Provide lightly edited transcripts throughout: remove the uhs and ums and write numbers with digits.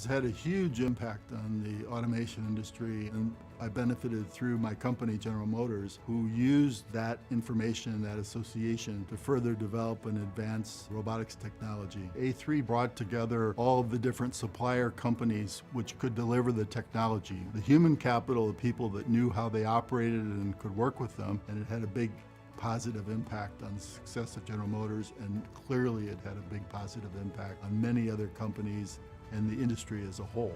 has had a huge impact on the automation industry, and I benefited through my company, General Motors, who used that information, that association, to further develop and advance robotics technology. A3 brought together all of the different supplier companies which could deliver the technology. The human capital of people that knew how they operated and could work with them, and it had a big positive impact on the success of General Motors, and clearly it had a big positive impact on many other companies and the industry as a whole.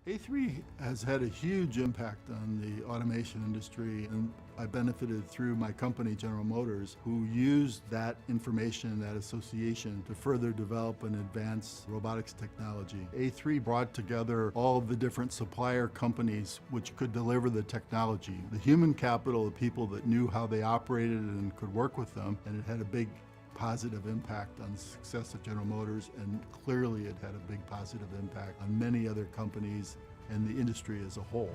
A3 has had a huge impact on the automation industry, and I benefited through my company, General Motors, who used that information, that association, to further develop and advance robotics technology. A3 brought together all of the different supplier companies which could deliver the technology. The human capital of people that knew how they operated and could work with them, and it had a big positive impact on the success of General Motors, and clearly it had a big positive impact on many other companies and the industry as a whole.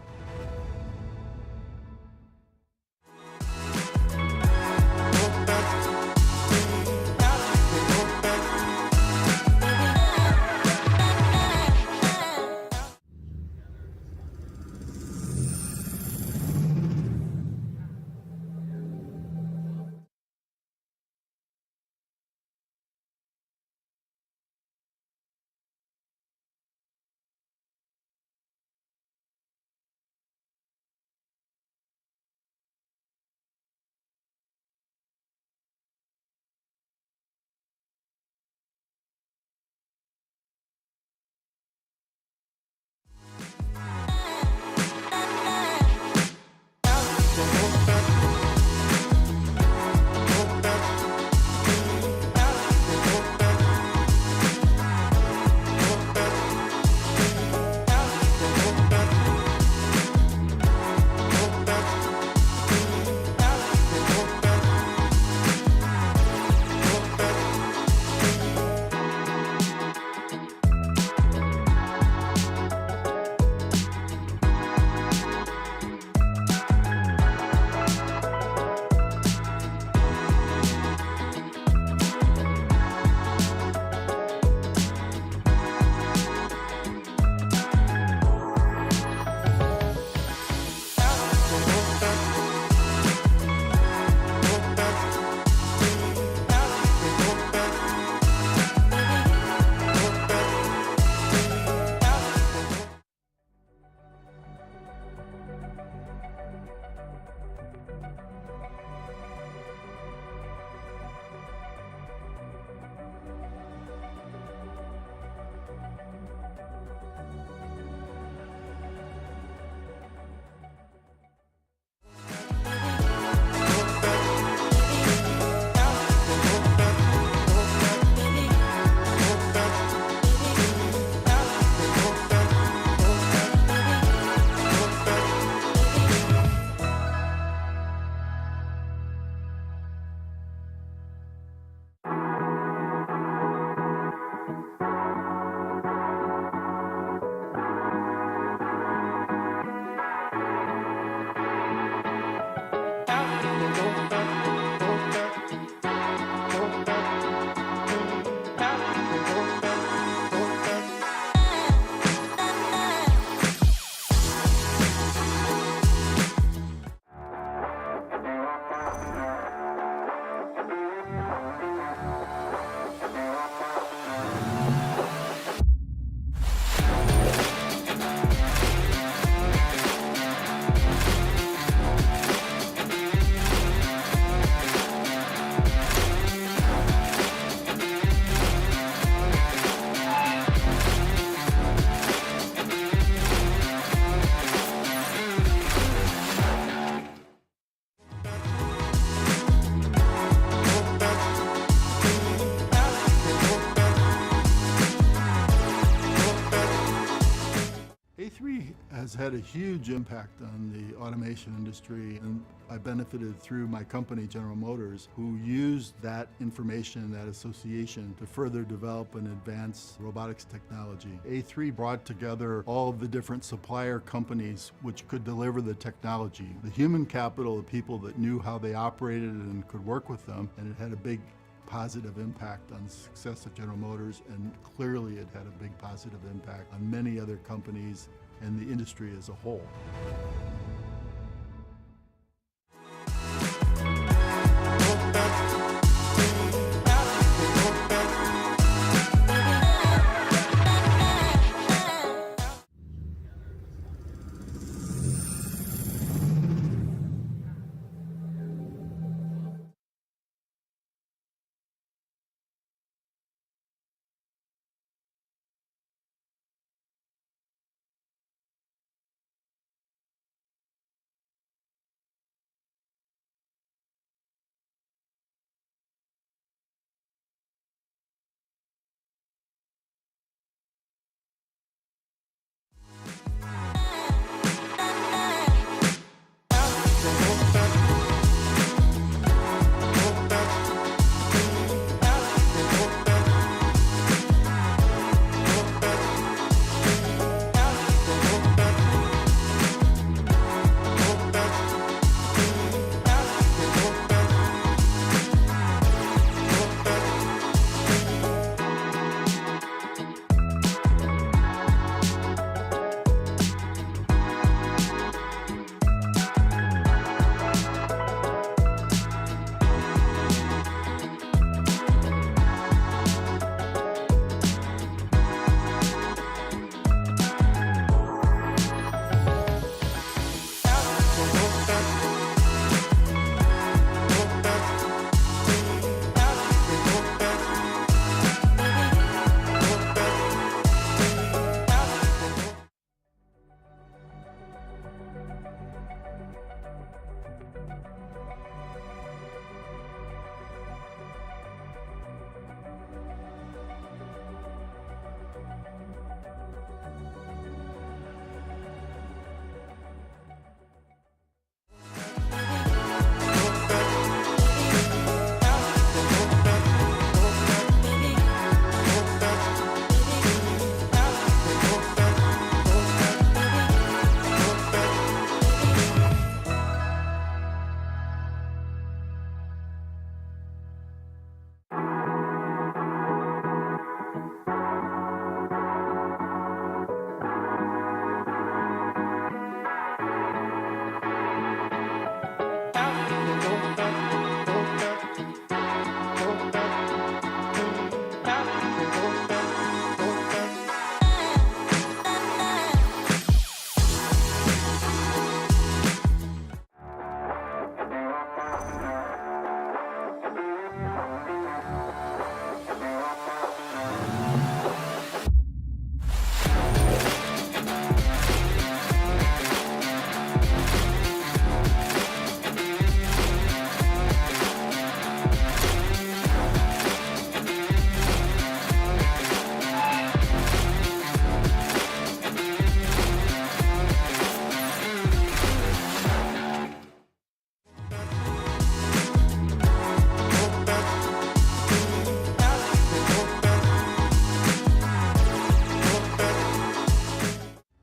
A3 has had a huge impact on the automation industry, and I benefited through my company, General Motors, who used that information, that association, to further develop and advance robotics technology. A3 brought together all of the different supplier companies which could deliver the technology. The human capital, the people that knew how they operated and could work with them, and it had a big positive impact on the success of General Motors, and clearly it had a big positive impact on many other companies and the industry as a whole.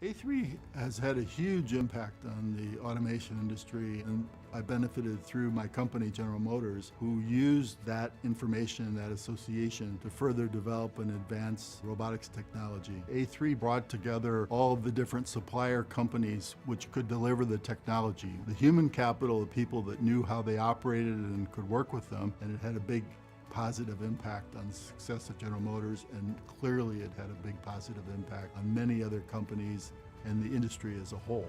A3 has had a huge impact on the automation industry, and I benefited through my company, General Motors, who used that information, that association, to further develop and advance robotics technology. A3 brought together all of the different supplier companies which could deliver the technology. The human capital, the people that knew how they operated and could work with them, and it had a big positive impact on the success of General Motors, and clearly it had a big positive impact on many other companies and the industry as a whole.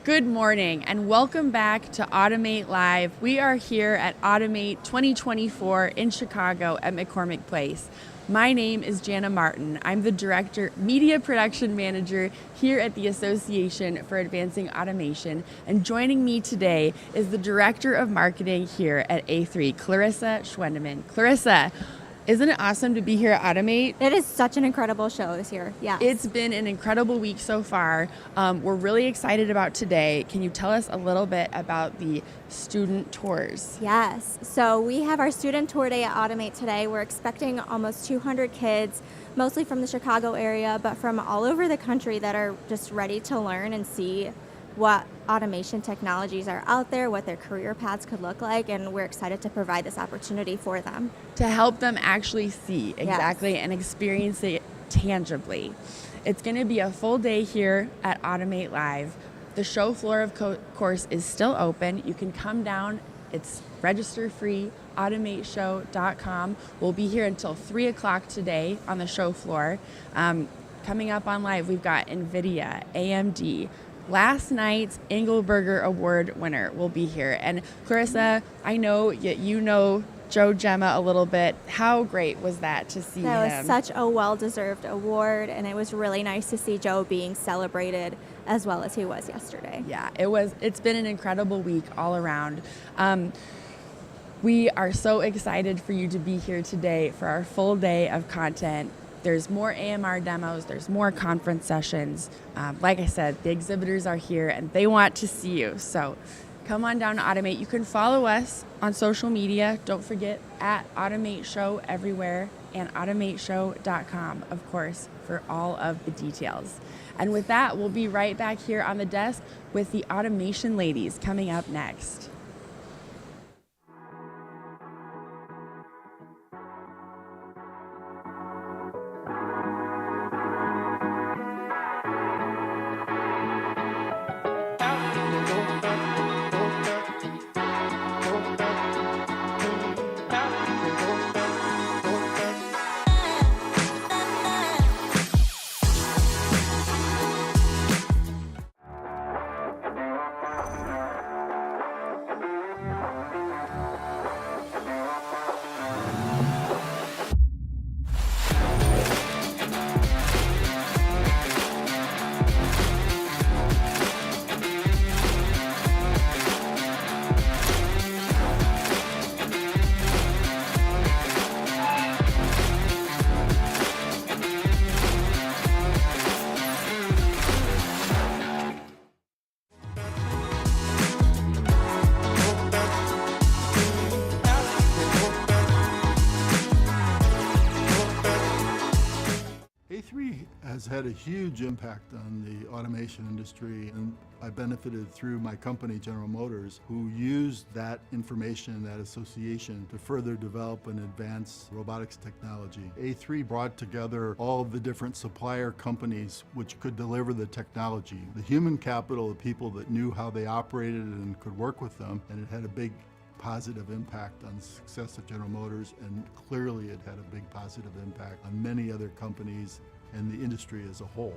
Good morning and welcome back to Automate Live. We are here at Automate 2024 in Chicago at McCormick Place. My name is Jana Martin. I'm the Director, Media Production Manager here at the Association for Advancing Automation. And joining me today is the Director of Marketing here at A3, Clarissa Schwendeman. Clarissa, isn't it awesome to be here at Automate? It is such an incredible show this year. Yeah. It's been an incredible week so far. We're really excited about today. Can you tell us a little bit about the student tours? Yes. So we have our student tour day at Automate today. We're expecting almost 200 kids, mostly from the Chicago area, but from all over the country that are just ready to learn and see what automation technologies are out there, what their career paths could look like, and we're excited to provide this opportunity for them. To help them actually see exactly and experience it tangibly. It's going to be a full day here at Automate Live. The show floor, of course, is still open. You can come down. It's register free, automateshow.com. We'll be here until 3 o'clock today on the show floor. Coming up on live, we've got NVIDIA, AMD, last night's Engelberger Award winner will be here. And Clarissa, I know you know Joe Gemma a little bit. How great was that to see him? That was such a well-deserved award, and it was really nice to see Joe being celebrated as well as he was yesterday. Yeah, it's been an incredible week all around. We are so excited for you to be here today for our full day of content. There's more AMR demos, there's more conference sessions. Like I said, the exhibitors are here and they want to see you. So come on down to Automate. You can follow us on social media. Don't forget at Automate Show everywhere and automateshow.com, of course, for all of the details. And with that, we'll be right back here on the desk with the automation ladies coming up next. A3 has had a huge impact on the automation industry, and I benefited through my company, General Motors, who used that information, that association, to further develop and advance robotics technology. A3 brought together all of the different supplier companies which could deliver the technology. The human capital, the people that knew how they operated and could work with them, and it had a big positive impact on the success of General Motors, and clearly it had a big positive impact on many other companies and the industry as a whole.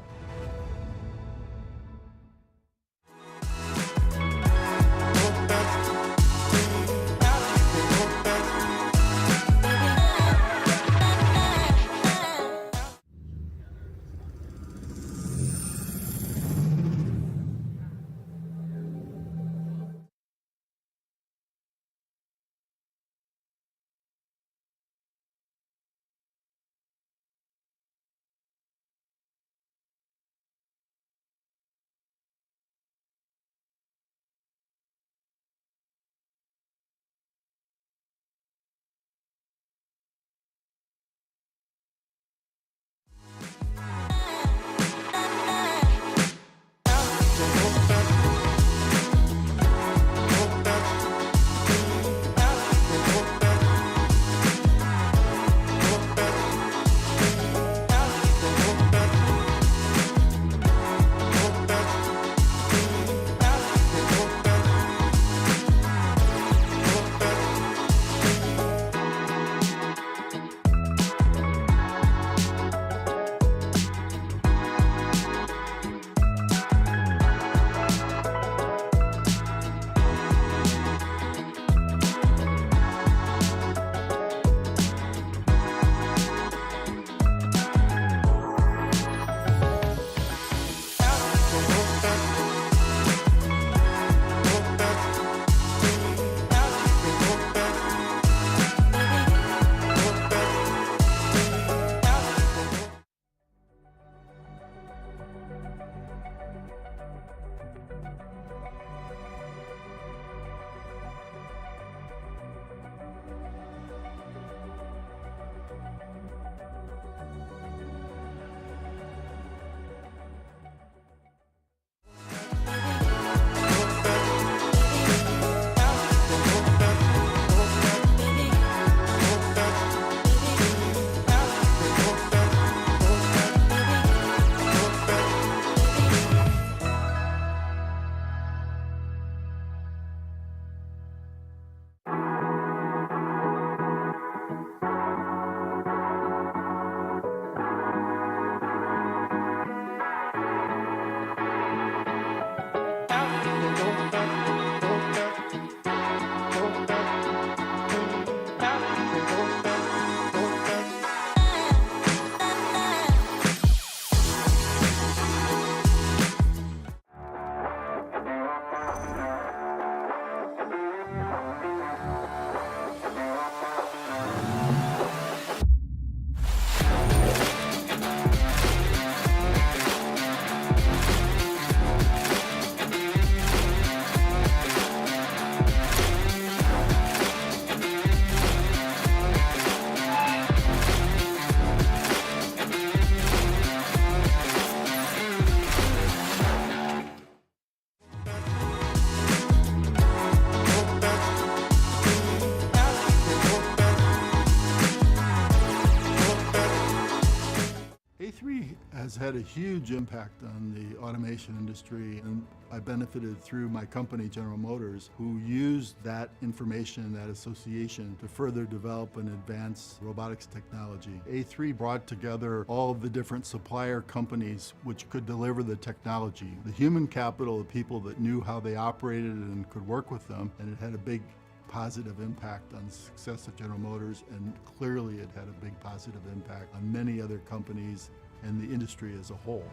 has had a huge impact on the automation industry, and I benefited through my company, General Motors, who used that information, that association, to further develop and advance robotics technology. A3 brought together all of the different supplier companies which could deliver the technology. The human capital of people that knew how they operated and could work with them, and it had a big positive impact on the success of General Motors, and clearly it had a big positive impact on many other companies and the industry as a whole.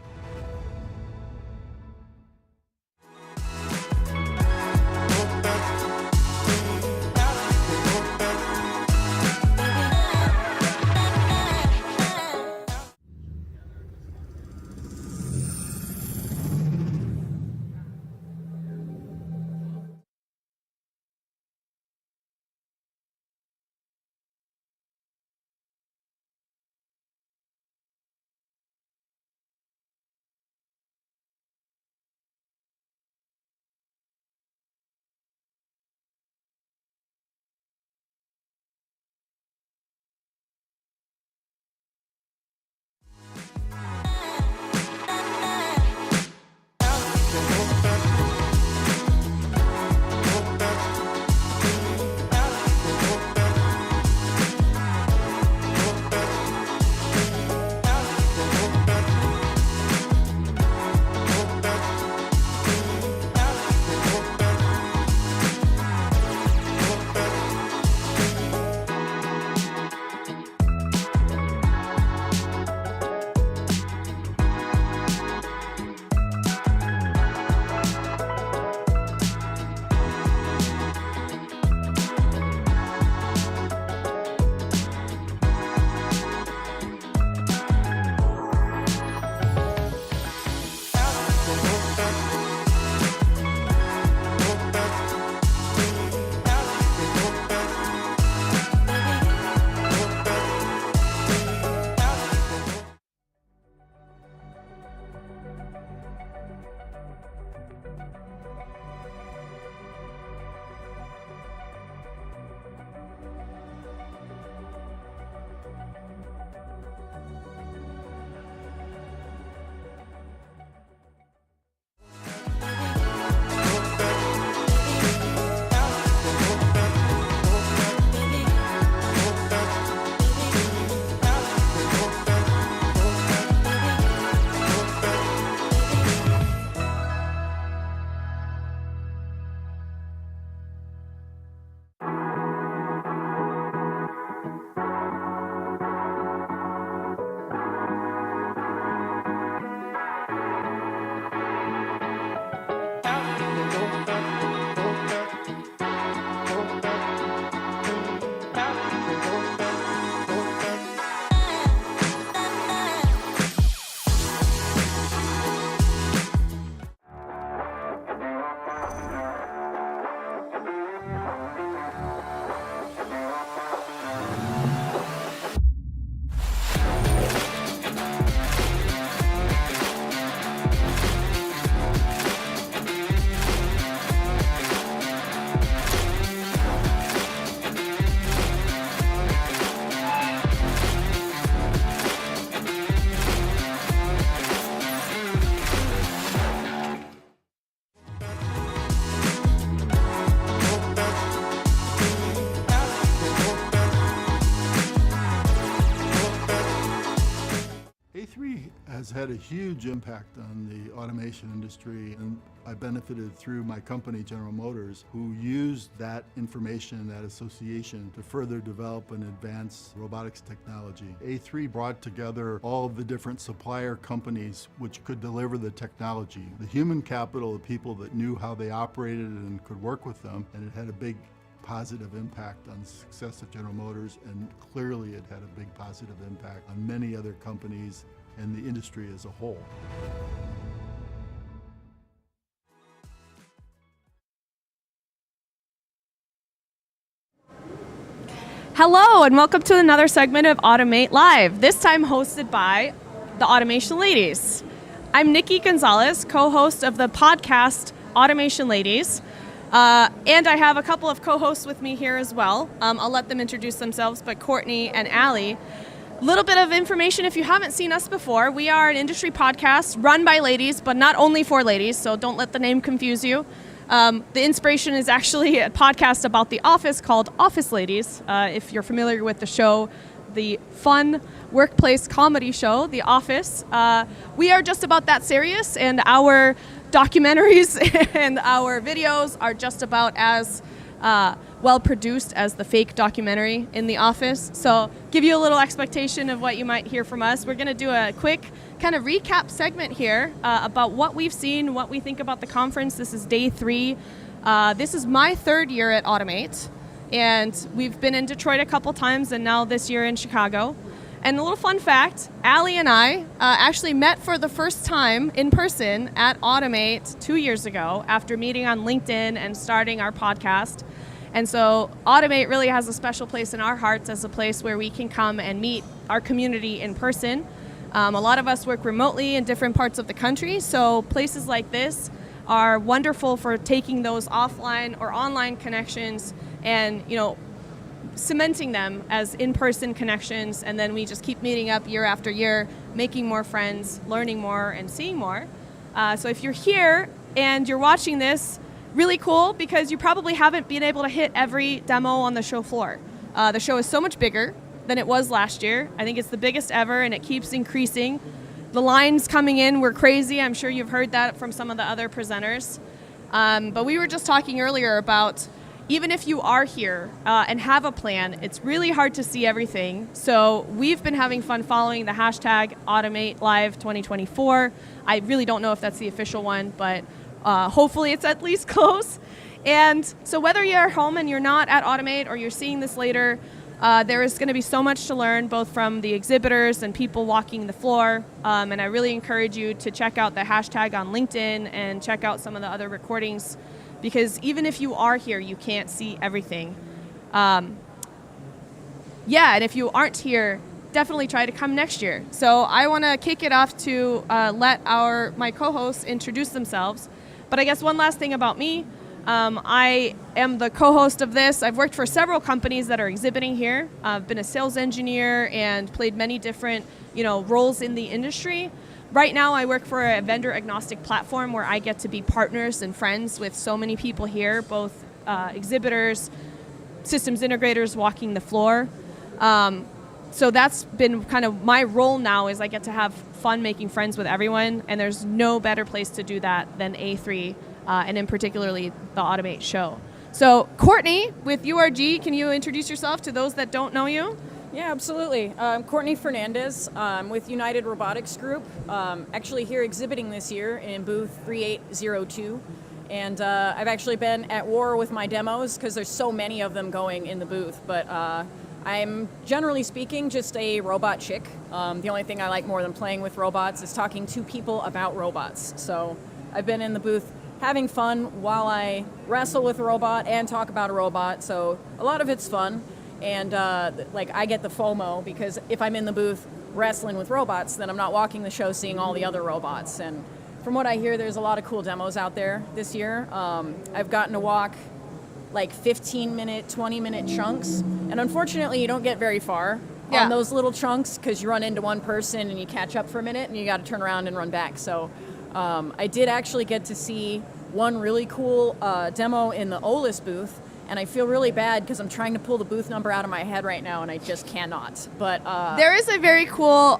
has had a huge impact on the automation industry, and I benefited through my company, General Motors, who used that information, that association, to further develop and advance robotics technology. A3 brought together all of the different supplier companies which could deliver the technology. The human capital of people that knew how they operated and could work with them, and it had a big positive impact on the success of General Motors, and clearly it had a big positive impact on many other companies and the industry as a whole. Hello and welcome to another segment of Automate Live, this time hosted by the Automation Ladies. I'm Nikki Gonzales, co-host of the podcast Automation Ladies. And I have a couple of co-hosts with me here as well. I'll let them introduce themselves, but Courtney and Allie. Little bit of information if you haven't seen us before. We are an industry podcast run by ladies, but not only for ladies, so don't let the name confuse you. The inspiration is actually a podcast about The Office called Office Ladies. If you're familiar with the show, the fun workplace comedy show, The Office. We are just about that serious, and our documentaries and our videos are just about as well produced as the fake documentary in The Office. So give you a little expectation of what you might hear from us. We're going to do a quick kind of recap segment here about what we've seen, what we think about the conference. This is day 3. This is my 3rd year at Automate, and we've been in Detroit a couple times and now this year in Chicago. And a little fun fact, Allie and I actually met for the first time in person at Automate 2 years ago after meeting on LinkedIn and starting our podcast. And so Automate really has a special place in our hearts as a place where we can come and meet our community in person. A lot of us work remotely in different parts of the country, so places like this are wonderful for taking those offline or online connections and, cementing them as in-person connections, and then we just keep meeting up year after year, making more friends, learning more, and seeing more. So if you're here and you're watching this, really cool, because you probably haven't been able to hit every demo on the show floor. The show is so much bigger than it was last year. I think it's the biggest ever, and it keeps increasing. The lines coming in were crazy. I'm sure you've heard that from some of the other presenters. But we were just talking earlier about even if you are here and have a plan, it's really hard to see everything. So we've been having fun following the hashtag Automate Live 2024. I really don't know if that's the official one, but hopefully it's at least close. And so whether you're home and you're not at Automate or you're seeing this later, there is going to be so much to learn, both from the exhibitors and people walking the floor. And I really encourage you to check out the hashtag on LinkedIn and check out some of the other recordings, because even if you are here, you can't see everything. And if you aren't here, definitely try to come next year. So I want to kick it off to let my co-hosts introduce themselves. But I guess one last thing about me, I am the co-host of this. I've worked for several companies that are exhibiting here. I've been a sales engineer and played many different, roles in the industry. Right now I work for a vendor agnostic platform where I get to be partners and friends with so many people here, both exhibitors, systems integrators walking the floor. So that's been kind of my role now, is I get to have fun making friends with everyone, and there's no better place to do that than A3, and in particularly the Automate show. So Courtney with URG, can you introduce yourself to those that don't know you? Yeah, absolutely. I'm Courtney Fernandez with United Robotics Group, actually here exhibiting this year in booth 3802. And I've actually been at war with my demos because there's so many of them going in the booth, but I'm, generally speaking, just a robot chick. The only thing I like more than playing with robots is talking to people about robots. So I've been in the booth having fun while I wrestle with a robot and talk about a robot. So a lot of it's fun. And I get the FOMO, because if I'm in the booth wrestling with robots, then I'm not walking the show seeing all the other robots. And from what I hear, there's a lot of cool demos out there this year. I've gotten to walk 15-minute, 20-minute chunks. And unfortunately, you don't get very far on those little chunks, because you run into one person and you catch up for a minute and you got to turn around and run back. So I did actually get to see one really cool demo in the OLIS booth. And I feel really bad because I'm trying to pull the booth number out of my head right now, and I just cannot. But there is a very cool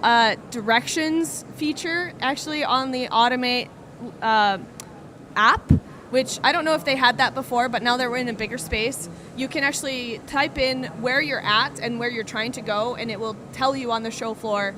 directions feature actually on the Automate app, which I don't know if they had that before, but now that we're in a bigger space, you can actually type in where you're at and where you're trying to go, and it will tell you on the show floor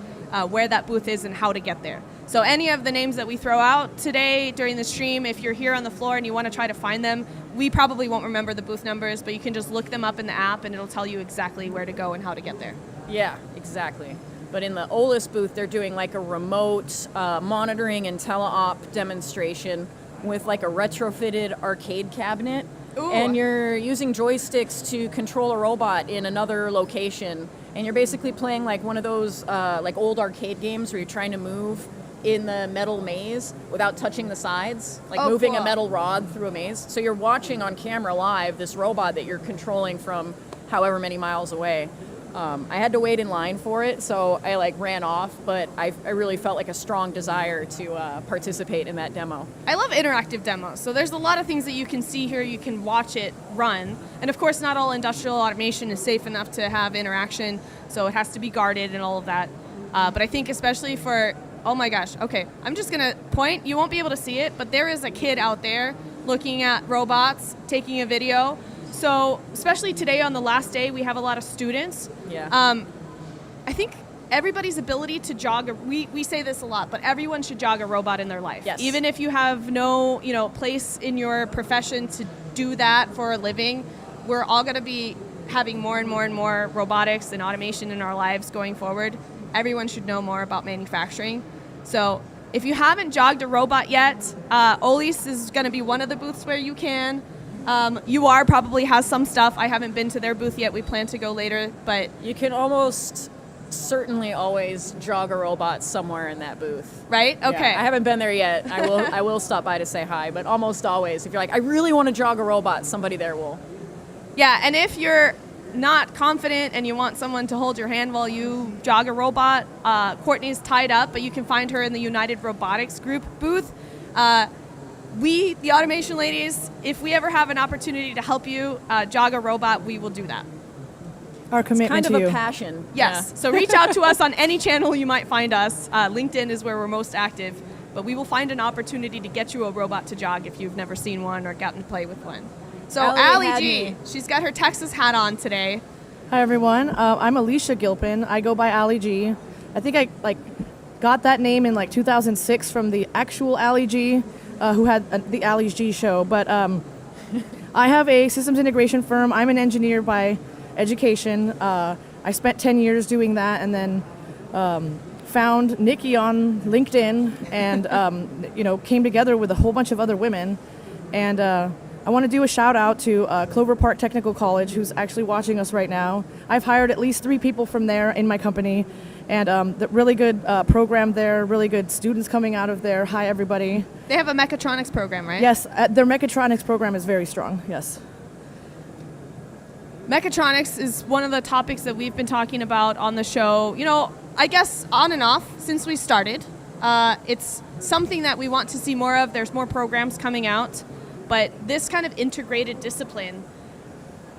where that booth is and how to get there. So any of the names that we throw out today during the stream, if you're here on the floor and you want to try to find them, we probably won't remember the booth numbers, but you can just look them up in the app and it'll tell you exactly where to go and how to get there. Yeah, exactly. But in the OLIS booth, they're doing a remote monitoring and teleop demonstration with a retrofitted arcade cabinet. Ooh. And you're using joysticks to control a robot in another location. And you're basically playing one of those old arcade games where you're trying to move in the metal maze without touching the sides, moving cool. a metal rod through a maze. So you're watching on camera live this robot that you're controlling from however many miles away. I had to wait in line for it, so I ran off, but I really felt like a strong desire to participate in that demo. I love interactive demos. So there's a lot of things that you can see here. You can watch it run. And of course, not all industrial automation is safe enough to have interaction, so it has to be guarded and all of that. But I think especially for, oh my gosh, okay, I'm just gonna point, you won't be able to see it, but there is a kid out there looking at robots, taking a video. So especially today on the last day, we have a lot of students. Yeah. I think everybody's ability to jog, we say this a lot, but everyone should jog a robot in their life. Yes. Even if you have no, place in your profession to do that for a living, we're all going to be having more and more and more robotics and automation in our lives going forward. Everyone should know more about manufacturing. So if you haven't jogged a robot yet, Olis is going to be one of the booths where you can. UR probably has some stuff. I haven't been to their booth yet. We plan to go later, but You can almost certainly always jog a robot somewhere in that booth. right? Yeah, Okay. I haven't been there yet. I will stop by to say hi, but almost always, if you're like, I really want to jog a robot, somebody there will. Yeah, and if you're not confident and you want someone to hold your hand while you jog a robot, Courtney's tied up, but you can find her in the United Robotics Group booth. We, the automation ladies, if we ever have an opportunity to help you jog a robot, we will do that. Our commitment Kind of to you. a passion. Yes, so reach out to us on any channel you might find us. LinkedIn is where we're most active, but we will find an opportunity to get you a robot to jog if you've never seen one or gotten to play with one. So Allie Allie had G, me. she's got her Texas hat on today. Hi everyone. I'm Alicia Gilpin. I go by Ali G. I think I got that name in 2006 from the actual Ali G, who had the Ali G show. But I have a systems integration firm. I'm an engineer by education. I spent 10 years doing that, and then found Nikki on LinkedIn, and came together with a whole bunch of other women, and I want to do a shout out to Clover Park Technical College, who's actually watching us right now. I've hired at least 3 people from there in my company, and the really good program there, really good students coming out of there. Hi, everybody. They have a mechatronics program, right? Yes, their mechatronics program is very strong, yes. Mechatronics is one of the topics that we've been talking about on the show, I guess on and off since we started. It's something that we want to see more of. There's more programs coming out. But this kind of integrated discipline,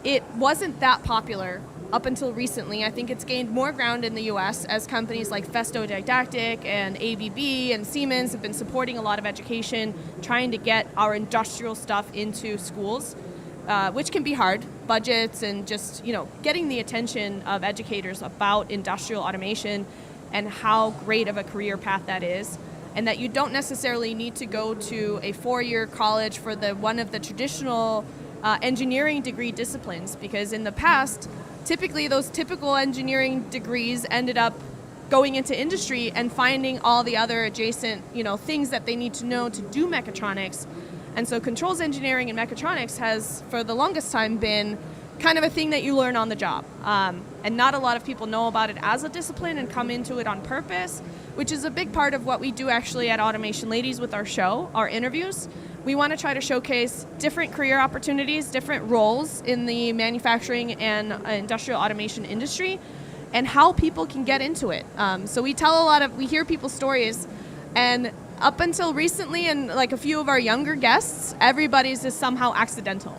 it wasn't that popular up until recently. I think it's gained more ground in the US as companies like Festo Didactic and ABB and Siemens have been supporting a lot of education, trying to get our industrial stuff into schools, which can be hard. Budgets and just, getting the attention of educators about industrial automation and how great of a career path that is. And that you don't necessarily need to go to a 4-year college for one of the traditional engineering degree disciplines, because in the past, typically those typical engineering degrees ended up going into industry and finding all the other adjacent, things that they need to know to do mechatronics. And so controls engineering and mechatronics has, for the longest time, been kind of a thing that you learn on the job. And not a lot of people know about it as a discipline and come into it on purpose, which is a big part of what we do actually at Automation Ladies with our show, our interviews. We want to try to showcase different career opportunities, different roles in the manufacturing and industrial automation industry, and how people can get into it. So we hear people's stories, and up until recently, and a few of our younger guests, everybody's is somehow accidental.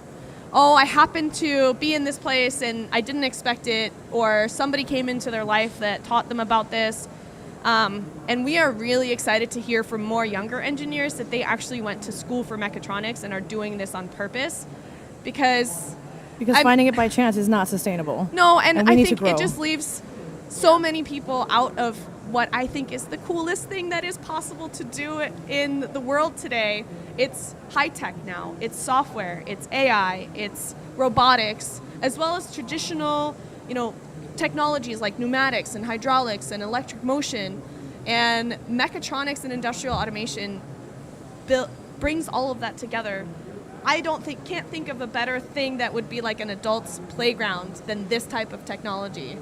Oh, I happened to be in this place and I didn't expect it, or somebody came into their life that taught them about this. And we are really excited to hear from more younger engineers that they actually went to school for mechatronics and are doing this on purpose, because finding it by chance is not sustainable. No, and we I need to think grow. it just leaves so many people out of what I think is the coolest thing that is possible to do in the world today. It's high tech now. It's software, it's AI, it's robotics, as well as traditional, technologies like pneumatics and hydraulics and electric motion, and mechatronics and industrial automation brings all of that together. I can't think of a better thing that would be like an adult's playground than this type of technology.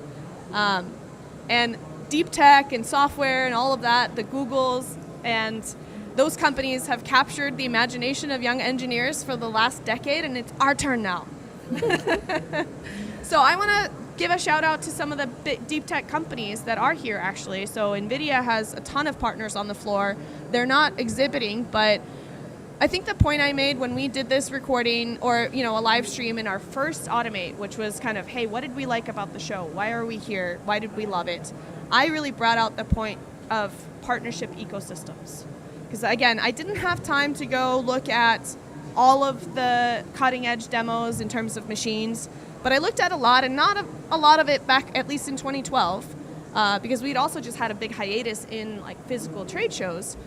And deep tech and software and all of that, the Googles and those companies have captured the imagination of young engineers for the last decade, and it's our turn now. So I want to give a shout out to some of the deep tech companies that are here actually. So NVIDIA has a ton of partners on the floor. They're not exhibiting, but I think the point I made when we did this recording or, a live stream in our first Automate, which was kind of, hey, what did we like about the show? Why are we here? Why did we love it? I really brought out the point of partnership ecosystems. Because again, I didn't have time to go look at all of the cutting edge demos in terms of machines, but I looked at a lot, and not a lot of it back at least in 2012, because we'd also just had a big hiatus in like physical trade shows.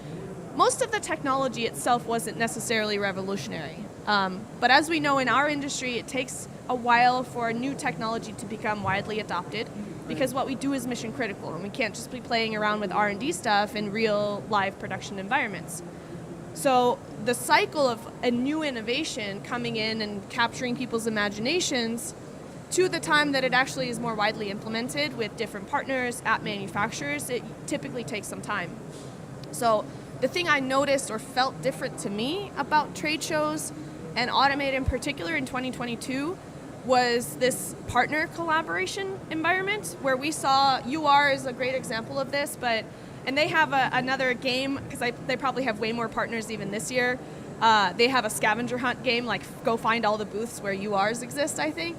Most of the technology itself wasn't necessarily revolutionary. But as we know in our industry, it takes a while for new technology to become widely adopted because what we do is mission critical and we can't just be playing around with R&D stuff in real live production environments. So the cycle of a new innovation coming in and capturing people's imaginations to the time that it actually is more widely implemented with different partners at manufacturers, it typically takes some time. So the thing I noticed or felt different to me about trade shows and Automate in particular in 2022 was this partner collaboration environment where we saw UR is a great example of this, and they have another game because they probably have way more partners even this year. They have a scavenger hunt game, like go find all the booths where URs exist, I think.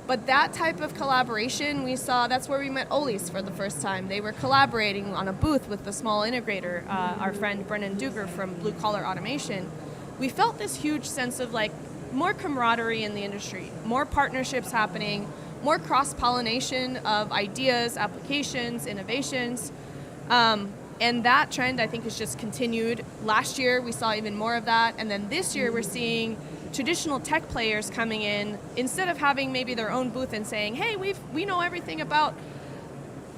But that type of collaboration, we saw, that's where we met Olis for the first time. They were collaborating on a booth with the small integrator, our friend Brennan Duger from Blue Collar Automation. We felt this huge sense of like more camaraderie in the industry, more partnerships happening, more cross-pollination of ideas, applications, innovations. And that trend, I think, has just continued. Last year, we saw even more of that. And then this year, we're seeing traditional tech players coming in, instead of having maybe their own booth and saying, hey, we know everything about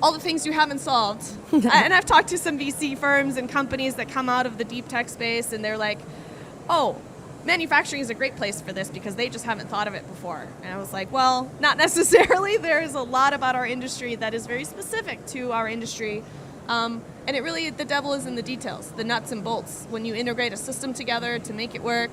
all the things you haven't solved. And I've talked to some VC firms and companies that come out of the deep tech space, and they're like, oh, manufacturing is a great place for this because they just haven't thought of it before. And I was like, well, not necessarily. There's a lot about our industry that is very specific to our industry. And it really, the devil is in the details, the nuts and bolts. When you integrate a system together to make it work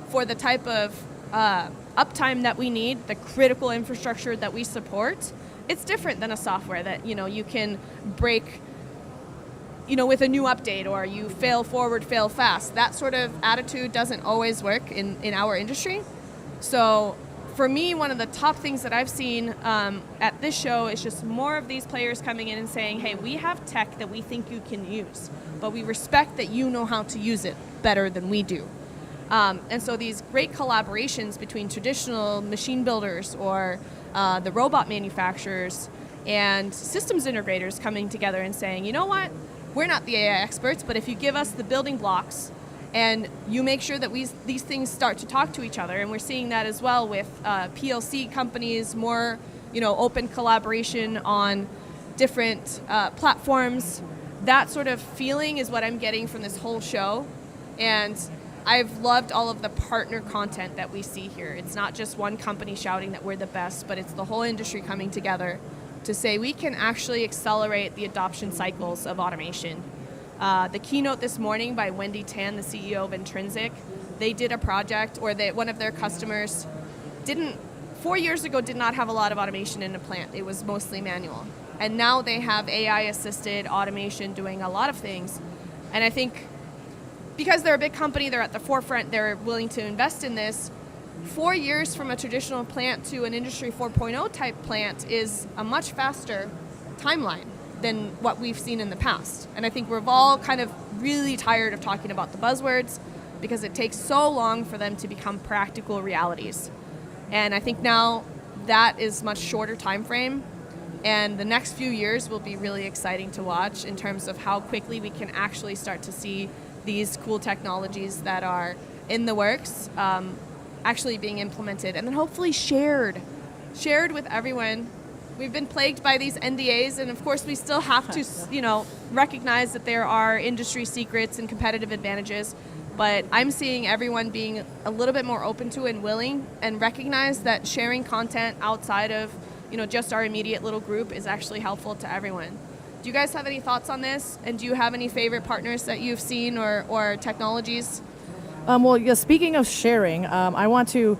for the type of uptime that we need, the critical infrastructure that we support, it's different than a software that, you can break, with a new update, or you fail forward, fail fast. That sort of attitude doesn't always work in our industry. So for me, one of the top things that I've seen at this show is just more of these players coming in and saying, hey, we have tech that we think you can use, but we respect that you know how to use it better than we do. And so these great collaborations between traditional machine builders or the robot manufacturers and systems integrators coming together and saying, you know what, we're not the AI experts, but if you give us the building blocks and you make sure that these things start to talk to each other, and we're seeing that as well with PLC companies, more open collaboration on different platforms. That sort of feeling is what I'm getting from this whole show. And I've loved all of the partner content that we see here. It's not just one company shouting that we're the best, but it's the whole industry coming together to say we can actually accelerate the adoption cycles of automation. The keynote this morning by Wendy Tan, the CEO of Intrinsic, they did a project, or one of their customers 4 years ago did not have a lot of automation in a plant. It was mostly manual. And now they have AI-assisted automation doing a lot of things. And I think because they're a big company, they're at the forefront, they're willing to invest in this. 4 years from a traditional plant to an Industry 4.0 type plant is a much faster timeline than what we've seen in the past. And I think we're all kind of really tired of talking about the buzzwords because it takes so long for them to become practical realities. And I think now that is much shorter time frame, and the next few years will be really exciting to watch in terms of how quickly we can actually start to see these cool technologies that are in the works actually being implemented, and then hopefully shared with everyone. We've been plagued by these NDAs, and of course we still have to, recognize that there are industry secrets and competitive advantages, but I'm seeing everyone being a little bit more open to and willing, and recognize that sharing content outside of, just our immediate little group is actually helpful to everyone. Do you guys have any thoughts on this? And do you have any favorite partners that you've seen or technologies? Well, yeah, speaking of sharing, I want to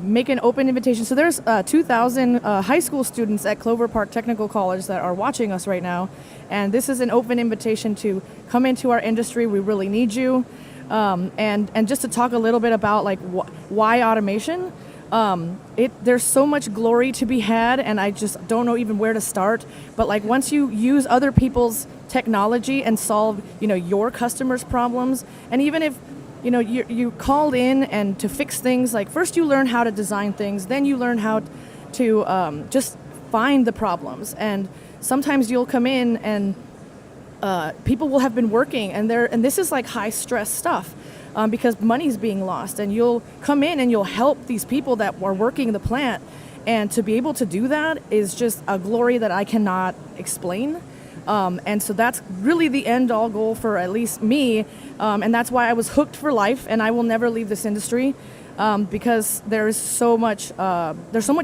make an open invitation. So there's 2,000 high school students at Clover Park Technical College that are watching us right now. And this is an open invitation to come into our industry. We really need you. And just to talk a little bit about like why automation. There's so much glory to be had, and I just don't know even where to start. But like once you use other people's technology and solve, your customers' problems, and even if you called in and to fix things, like first you learn how to design things, then you learn how to just find the problems. And sometimes you'll come in and people will have been working and this is like high stress stuff because money's being lost, and you'll come in and you'll help these people that are working the plant. And to be able to do that is just a glory that I cannot explain. And so that's really the end all goal for at least me. And that's why I was hooked for life, and I will never leave this industry because there's so much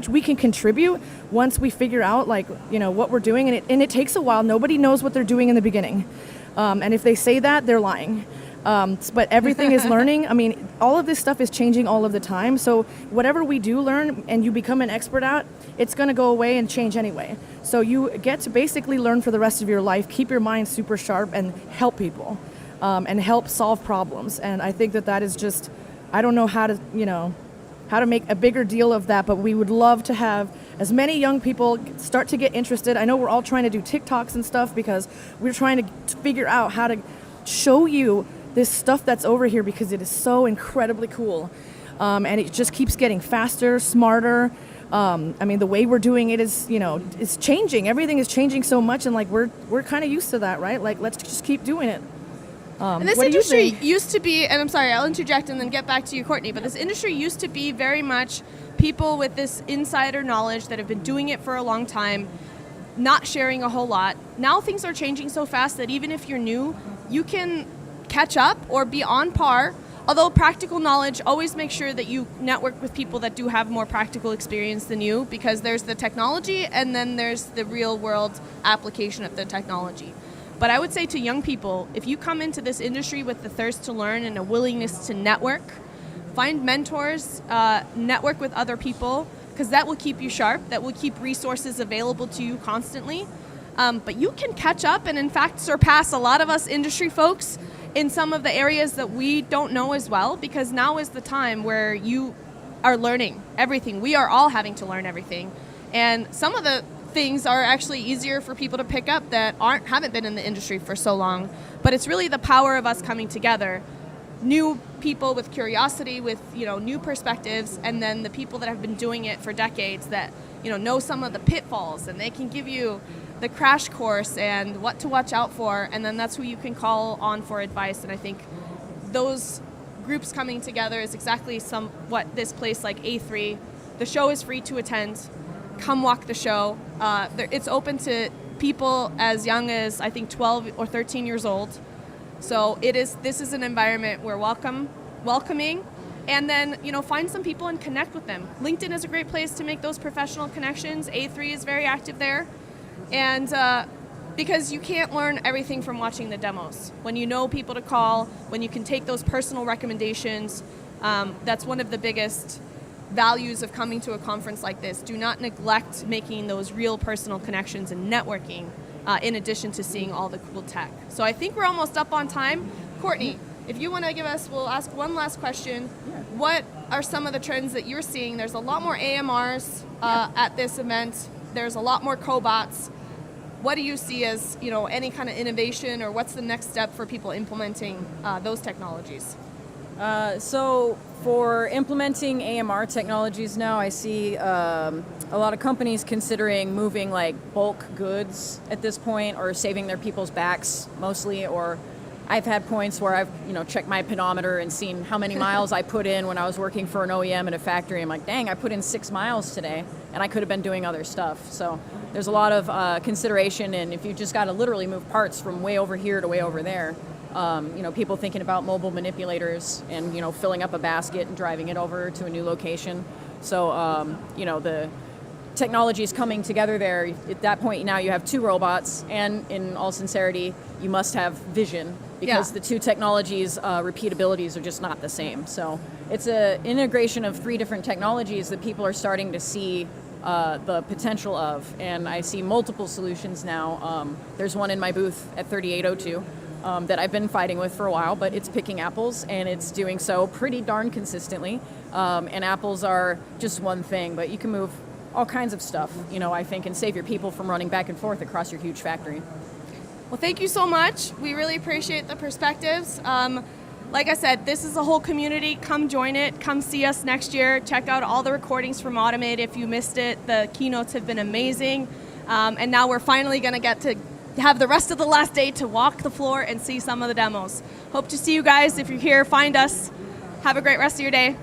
we can contribute once we figure out what we're doing. And it takes a while. Nobody knows what they're doing in the beginning. And if they say that, they're lying. But everything is learning. I mean, all of this stuff is changing all of the time. So whatever we do learn and you become an expert at, it's going to go away and change anyway. So you get to basically learn for the rest of your life, keep your mind super sharp, and help people and help solve problems. And I think that is just, I don't know how to make a bigger deal of that, but we would love to have as many young people start to get interested. I know we're all trying to do TikToks and stuff because we're trying to figure out how to show you this stuff that's over here because it is so incredibly cool. And it just keeps getting faster, smarter. I mean, the way we're doing it is, it's changing. Everything is changing so much, and we're kind of used to that, right? Like, let's just keep doing it. And this industry used to be, and I'm sorry, I'll interject and then get back to you, Courtney, but this industry used to be very much people with this insider knowledge that have been doing it for a long time, not sharing a whole lot. Now things are changing so fast that even if you're new, you can catch up or be on par. Although practical knowledge, always make sure that you network with people that do have more practical experience than you, because there's the technology and then there's the real world application of the technology. But I would say to young people, if you come into this industry with the thirst to learn and a willingness to network, find mentors, network with other people, because that will keep you sharp, that will keep resources available to you constantly. But you can catch up and in fact surpass a lot of us industry folks in some of the areas that we don't know as well, because now is the time where you are learning everything. We are all having to learn everything. And some of the things are actually easier for people to pick up that haven't been in the industry for so long. But it's really the power of us coming together. New people with curiosity, with new perspectives, and then the people that have been doing it for decades that know some of the pitfalls, and they can give you the crash course and what to watch out for, and then that's who you can call on for advice. And I think those groups coming together is exactly what this place like A3. The show is free to attend. Come walk the show. It's open to people as young as I think 12 or 13 years old. So this is an environment where welcoming, and then find some people and connect with them. LinkedIn is a great place to make those professional connections. A3 is very active there. And because you can't learn everything from watching the demos. When you know people to call, when you can take those personal recommendations, that's one of the biggest values of coming to a conference like this. Do not neglect making those real personal connections and networking in addition to seeing all the cool tech. So I think we're almost up on time. Courtney, if you want to we'll ask one last question. Yeah. What are some of the trends that you're seeing? There's a lot more AMRs at this event. There's a lot more cobots. What do you see as any kind of innovation, or what's the next step for people implementing those technologies? So for implementing AMR technologies now, I see a lot of companies considering moving like bulk goods at this point, or saving their people's backs mostly. Or I've had points where I've checked my pedometer and seen how many miles I put in when I was working for an OEM at a factory. I'm like, dang, I put in 6 miles today, and I could have been doing other stuff. So there's a lot of consideration, and if you just got to literally move parts from way over here to way over there, people thinking about mobile manipulators and filling up a basket and driving it over to a new location. So the technology is coming together there. At that point now you have 2 robots, and in all sincerity, you must have vision, because the 2 technologies' repeatabilities are just not the same. So it's an integration of 3 different technologies that people are starting to see the potential of, and I see multiple solutions now. There's one in my booth at 3802 that I've been fighting with for a while, but it's picking apples, and it's doing so pretty darn consistently. And apples are just one thing, but you can move all kinds of stuff, I think, and save your people from running back and forth across your huge factory. Well, thank you so much. We really appreciate the perspectives. Like I said, this is a whole community. Come join it. Come see us next year. Check out all the recordings from Automate if you missed it. The keynotes have been amazing. And now we're finally going to get to have the rest of the last day to walk the floor and see some of the demos. Hope to see you guys. If you're here, find us. Have a great rest of your day.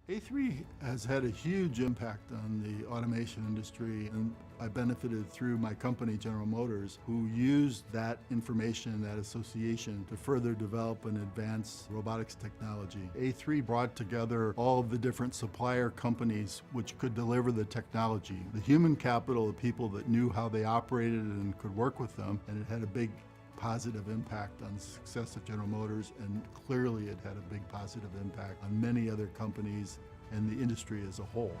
A3 has had a huge impact on the automation industry, and I benefited through my company, General Motors, who used that information, that association, to further develop and advance robotics technology. A3 brought together all of the different supplier companies which could deliver the technology. The human capital, the people that knew how they operated and could work with them, and it had a big positive impact on the success of General Motors, and clearly it had a big positive impact on many other companies and the industry as a whole.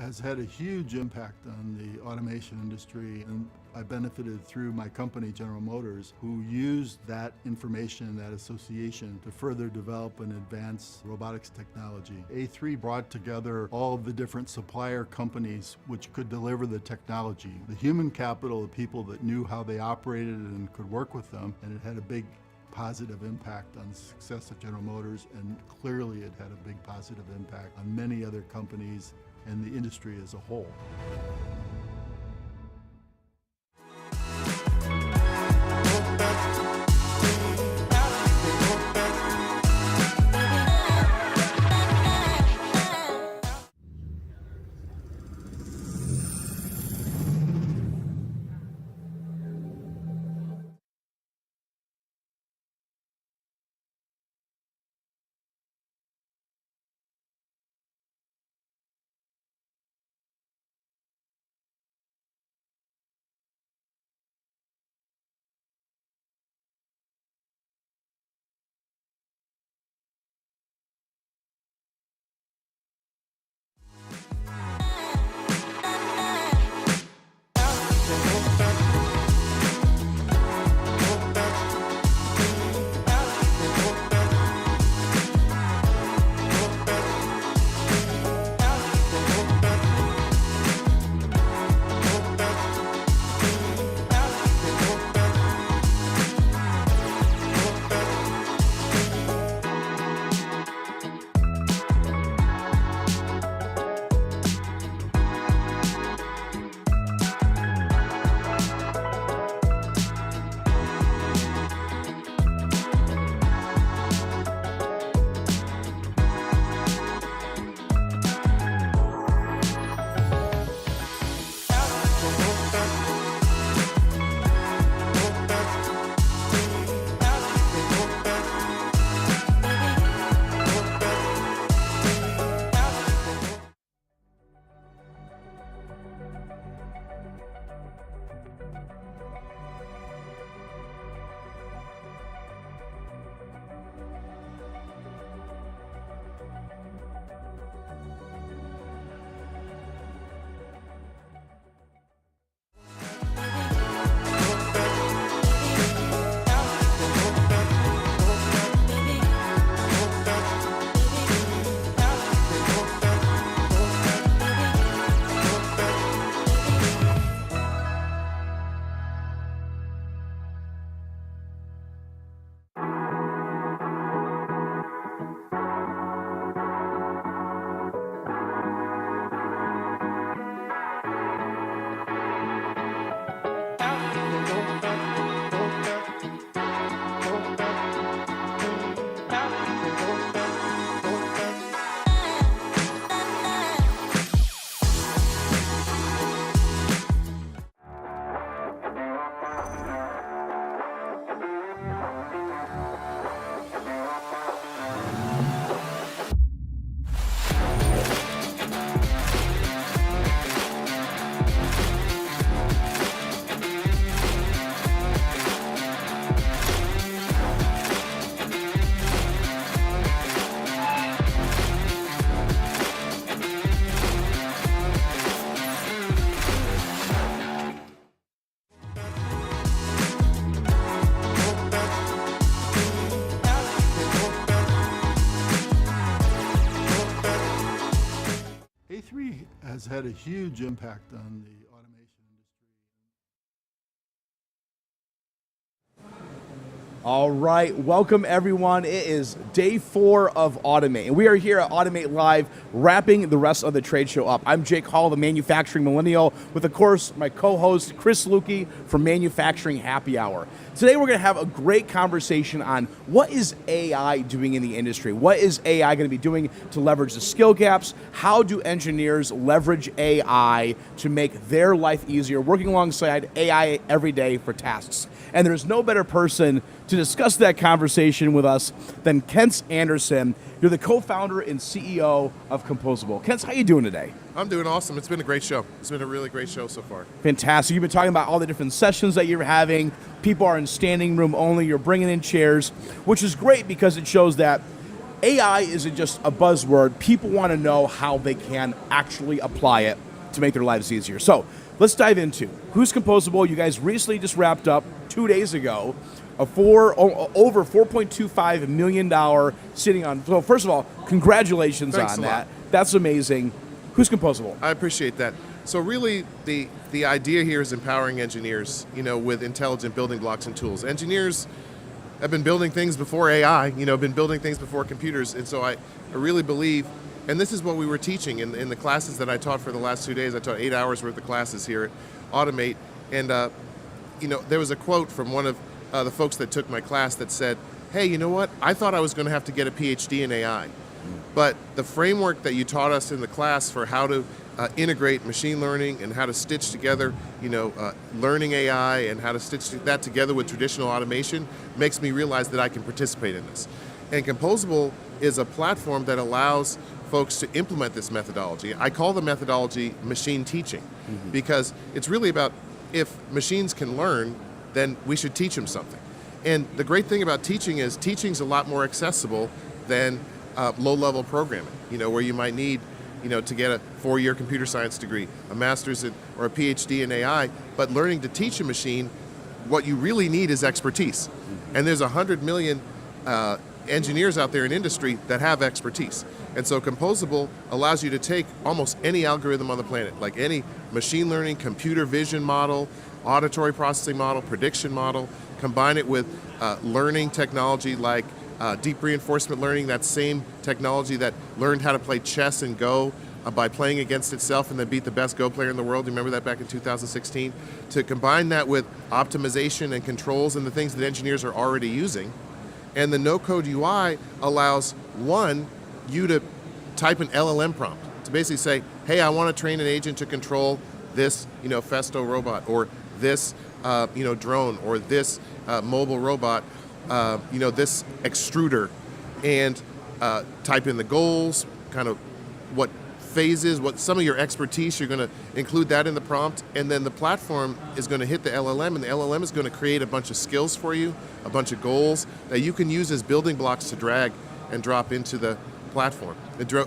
has had a huge impact on the automation industry, and I benefited through my company, General Motors, who used that information, that association, to further develop and advance robotics technology. A3 brought together all of the different supplier companies which could deliver the technology. The human capital, the people that knew how they operated and could work with them, and it had a big positive impact on the success of General Motors, and clearly it had a big positive impact on many other companies and the industry as a whole. A3 has had a huge impact on the automation industry. All right, welcome everyone. It is day 4 of Automate, and we are here at Automate Live, wrapping the rest of the trade show up. I'm Jake Hall, the Manufacturing Millennial, with, of course, my co-host, Chris Lukey from Manufacturing Happy Hour. Today, we're going to have a great conversation on what is AI doing in the industry? What is AI going to be doing to leverage the skill gaps? How do engineers leverage AI to make their life easier, working alongside AI every day for tasks? And there's no better person to discuss that conversation with us than Kent Anderson. You're the co-founder and CEO of Composable. Kent, how you doing today? I'm doing awesome. It's been a great show. It's been a really great show so far. Fantastic. You've been talking about all the different sessions that you're having. People are in standing room only. You're bringing in chairs, which is great because it shows that AI isn't just a buzzword. People want to know how they can actually apply it to make their lives easier. So let's dive into Who's Composable. You guys recently just wrapped up 2 days ago over $4.25 million sitting on. So first of all, congratulations Thanks on a lot. that. That's amazing. Who's Composable? I appreciate that. So really, the idea here is empowering engineers, with intelligent building blocks and tools. Engineers have been building things before AI, been building things before computers, and so I really believe, and this is what we were teaching in the classes that I taught for the last 2 days. I taught 8 hours worth of classes here at Automate, and there was a quote from one of the folks that took my class that said, hey, you know what? I thought I was going to have to get a PhD in AI. But the framework that you taught us in the class for how to integrate machine learning and how to stitch together, learning AI and how to stitch that together with traditional automation makes me realize that I can participate in this. And Composable is a platform that allows folks to implement this methodology. I call the methodology machine teaching because it's really about if machines can learn, then we should teach them something. And the great thing about teaching is teaching's a lot more accessible than low-level programming, where you might need, to get a 4-year computer science degree, a master's or a PhD in AI, but learning to teach a machine, what you really need is expertise. And there's 100 million engineers out there in industry that have expertise. And so Composable allows you to take almost any algorithm on the planet, like any machine learning, computer vision model, auditory processing model, prediction model, combine it with learning technology like deep reinforcement learning, that same technology that learned how to play chess and Go by playing against itself and then beat the best Go player in the world. You remember that back in 2016? To combine that with optimization and controls and the things that engineers are already using. And the no-code UI allows, one, you to type an LLM prompt to basically say, hey, I want to train an agent to control this, Festo robot, or this, drone, or this mobile robot, this extruder, and type in the goals, kind of what phases, what some of your expertise, you're going to include that in the prompt, and then the platform is going to hit the LLM, and the LLM is going to create a bunch of skills for you, a bunch of goals that you can use as building blocks to drag and drop into the platform,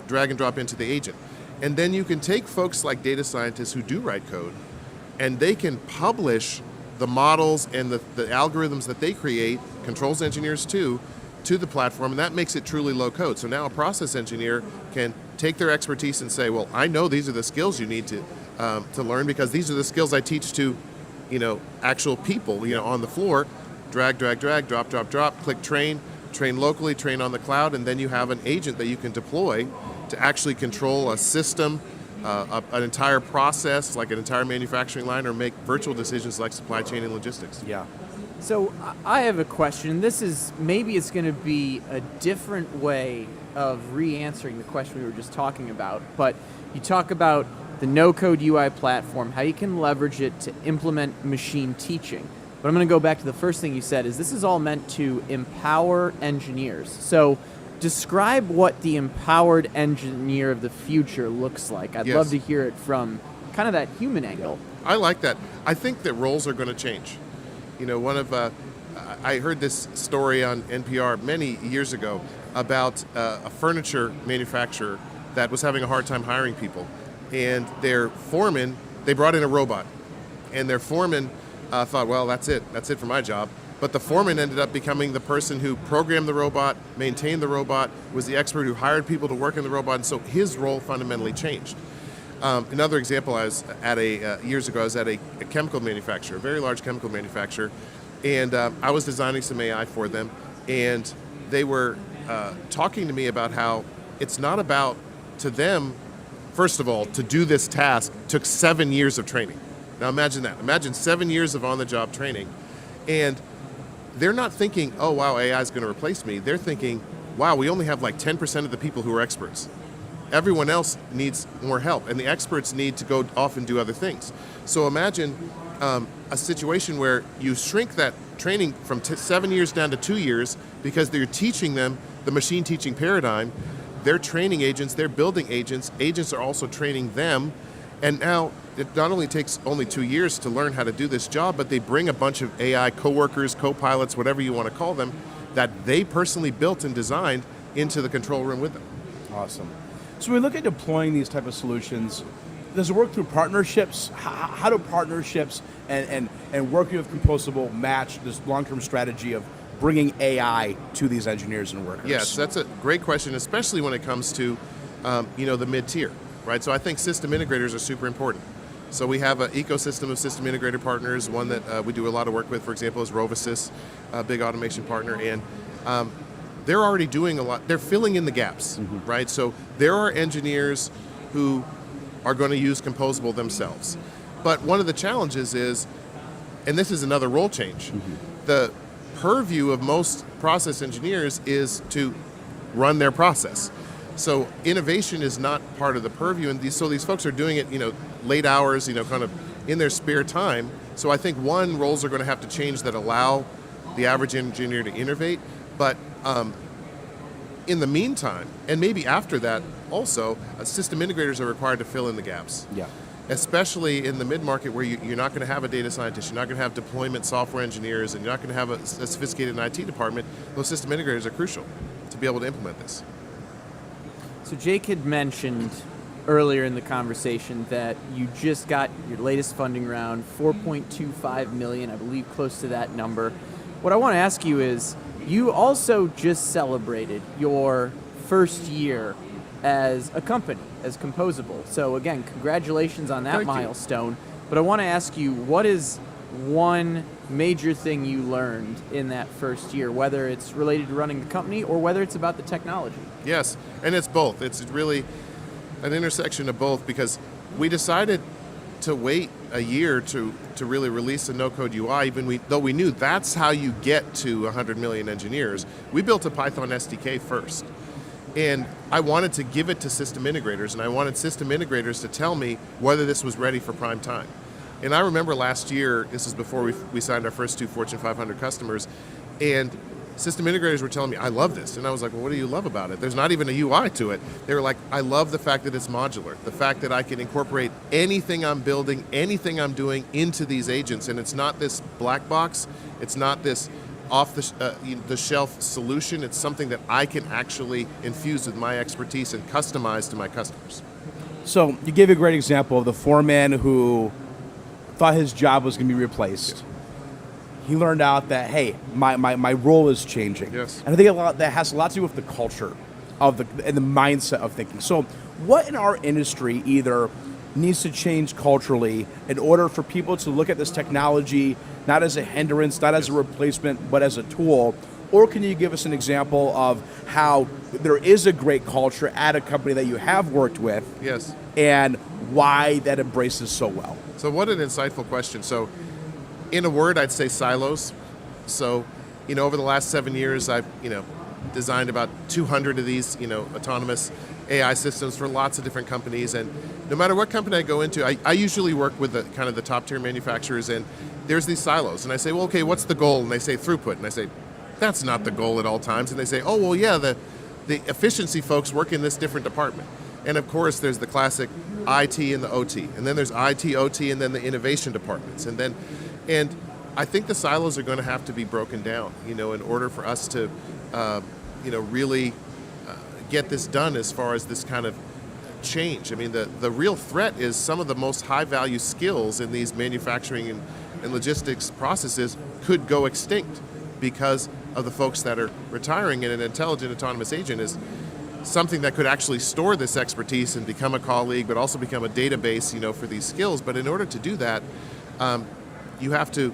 drag and drop into the agent. And then you can take folks like data scientists who do write code, and they can publish the models and the algorithms that they create, controls engineers too, to the platform, and that makes it truly low code. So now a process engineer can take their expertise and say, well, I know these are the skills you need to learn because these are the skills I teach to, actual people, on the floor. Drag, drag, drag, drop, drop, drop, click train locally, train on the cloud, and then you have an agent that you can deploy to actually control a system, an entire process, like an entire manufacturing line, or make virtual decisions like supply chain and logistics. Yeah. So I have a question. Maybe it's going to be a different way of re-answering the question we were just talking about, but you talk about the no-code UI platform, how you can leverage it to implement machine teaching. But I'm going to go back to the first thing you said, is this is all meant to empower engineers. So describe what the empowered engineer of the future looks like. I'd love to hear it from kind of that human angle. I like that. I think that roles are going to change. I heard this story on NPR many years ago about a furniture manufacturer that was having a hard time hiring people. And their foreman, they brought in a robot. And their foreman thought, well, that's it for my job. But the foreman ended up becoming the person who programmed the robot, maintained the robot, was the expert who hired people to work in the robot, and so his role fundamentally changed. Another example, years ago, I was at a chemical manufacturer, a very large chemical manufacturer, and I was designing some AI for them, and they were talking to me about how it's not about, to them, first of all, to do this task took 7 years of training. Now imagine that. Imagine 7 years of on-the-job training, and they're not thinking, oh, wow, AI is going to replace me. They're thinking, wow, we only have like 10% of the people who are experts. Everyone else needs more help, and the experts need to go off and do other things. So imagine a situation where you shrink that training from 7 years down to 2 years because they're teaching them the machine teaching paradigm. They're training agents, they're building agents. Agents are also training them. And now it not only takes only 2 years to learn how to do this job, but they bring a bunch of AI coworkers, co-pilots, whatever you want to call them, that they personally built and designed into the control room with them. Awesome. So when we look at deploying these type of solutions, does it work through partnerships? How do partnerships and working with Composable match this long-term strategy of bringing AI to these engineers and workers? Yes, that's a great question, especially when it comes to the mid-tier, right? So I think system integrators are super important. So we have an ecosystem of system integrator partners. One that we do a lot of work with, for example, is Rovasys, a big automation partner, and they're already doing a lot. They're filling in the gaps, right? So there are engineers who are going to use Composable themselves. But one of the challenges is, and this is another role change, the purview of most process engineers is to run their process. So innovation is not part of the purview, and these folks are doing it, late hours, kind of in their spare time. So I think roles are going to have to change that allow the average engineer to innovate, but in the meantime, and maybe after that also, system integrators are required to fill in the gaps. Yeah. Especially in the mid-market where you're not going to have a data scientist, you're not going to have deployment software engineers, and you're not going to have a sophisticated IT department. Those system integrators are crucial to be able to implement this. So Jake had mentioned earlier in the conversation that you just got your latest funding round, $4.25 million, I believe close to that number. What I want to ask you is, you also just celebrated your first year as a company, as Composable. So again, congratulations on that Thank you. milestone. But I want to ask you, what is one major thing you learned in that first year, whether it's related to running the company or whether it's about the technology? Yes, and it's both. It's really an intersection of both, because we decided to wait a year to really release a no-code UI, though we knew that's how you get to 100 million engineers. We built a Python SDK first. And I wanted to give it to system integrators, and I wanted system integrators to tell me whether this was ready for prime time. And I remember last year, this is before we signed our first 2 Fortune 500 customers, and system integrators were telling me, I love this. And I was like, well, what do you love about it? There's not even a UI to it. They were like, I love the fact that it's modular, the fact that I can incorporate anything I'm building, anything I'm doing into these agents, and it's not this black box, it's not this off-the-shelf solution. It's something that I can actually infuse with my expertise and customize to my customers. So you gave a great example of the foreman who thought his job was going to be replaced. He learned out that, hey, my role is changing. Yes. And I think that has a lot to do with the culture and the mindset of thinking. So what in our industry either needs to change culturally in order for people to look at this technology not as a hindrance, not as a replacement, but as a tool? Or can you give us an example of how there is a great culture at a company that you have worked with? Yes. And why that embraces so well? So what an insightful question. So in a word, I'd say silos. So, over the last 7 years, I've, designed about 200 of these, autonomous AI systems for lots of different companies. And no matter what company I go into, I usually work with the top tier manufacturers, and there's these silos. And I say, well, okay, what's the goal? And they say throughput. And I say, that's not the goal at all times. And they say, oh, well, yeah, the efficiency folks work in this different department. And of course, there's the classic IT and the OT. And then there's IT, OT, and then the innovation departments. And I think the silos are going to have to be broken down, in order for us to, really get this done as far as this kind of change. I mean, the real threat is some of the most high-value skills in these manufacturing and logistics processes could go extinct because of the folks that are retiring, and an intelligent autonomous agent is something that could actually store this expertise and become a colleague, but also become a database, for these skills. But in order to do that, you have to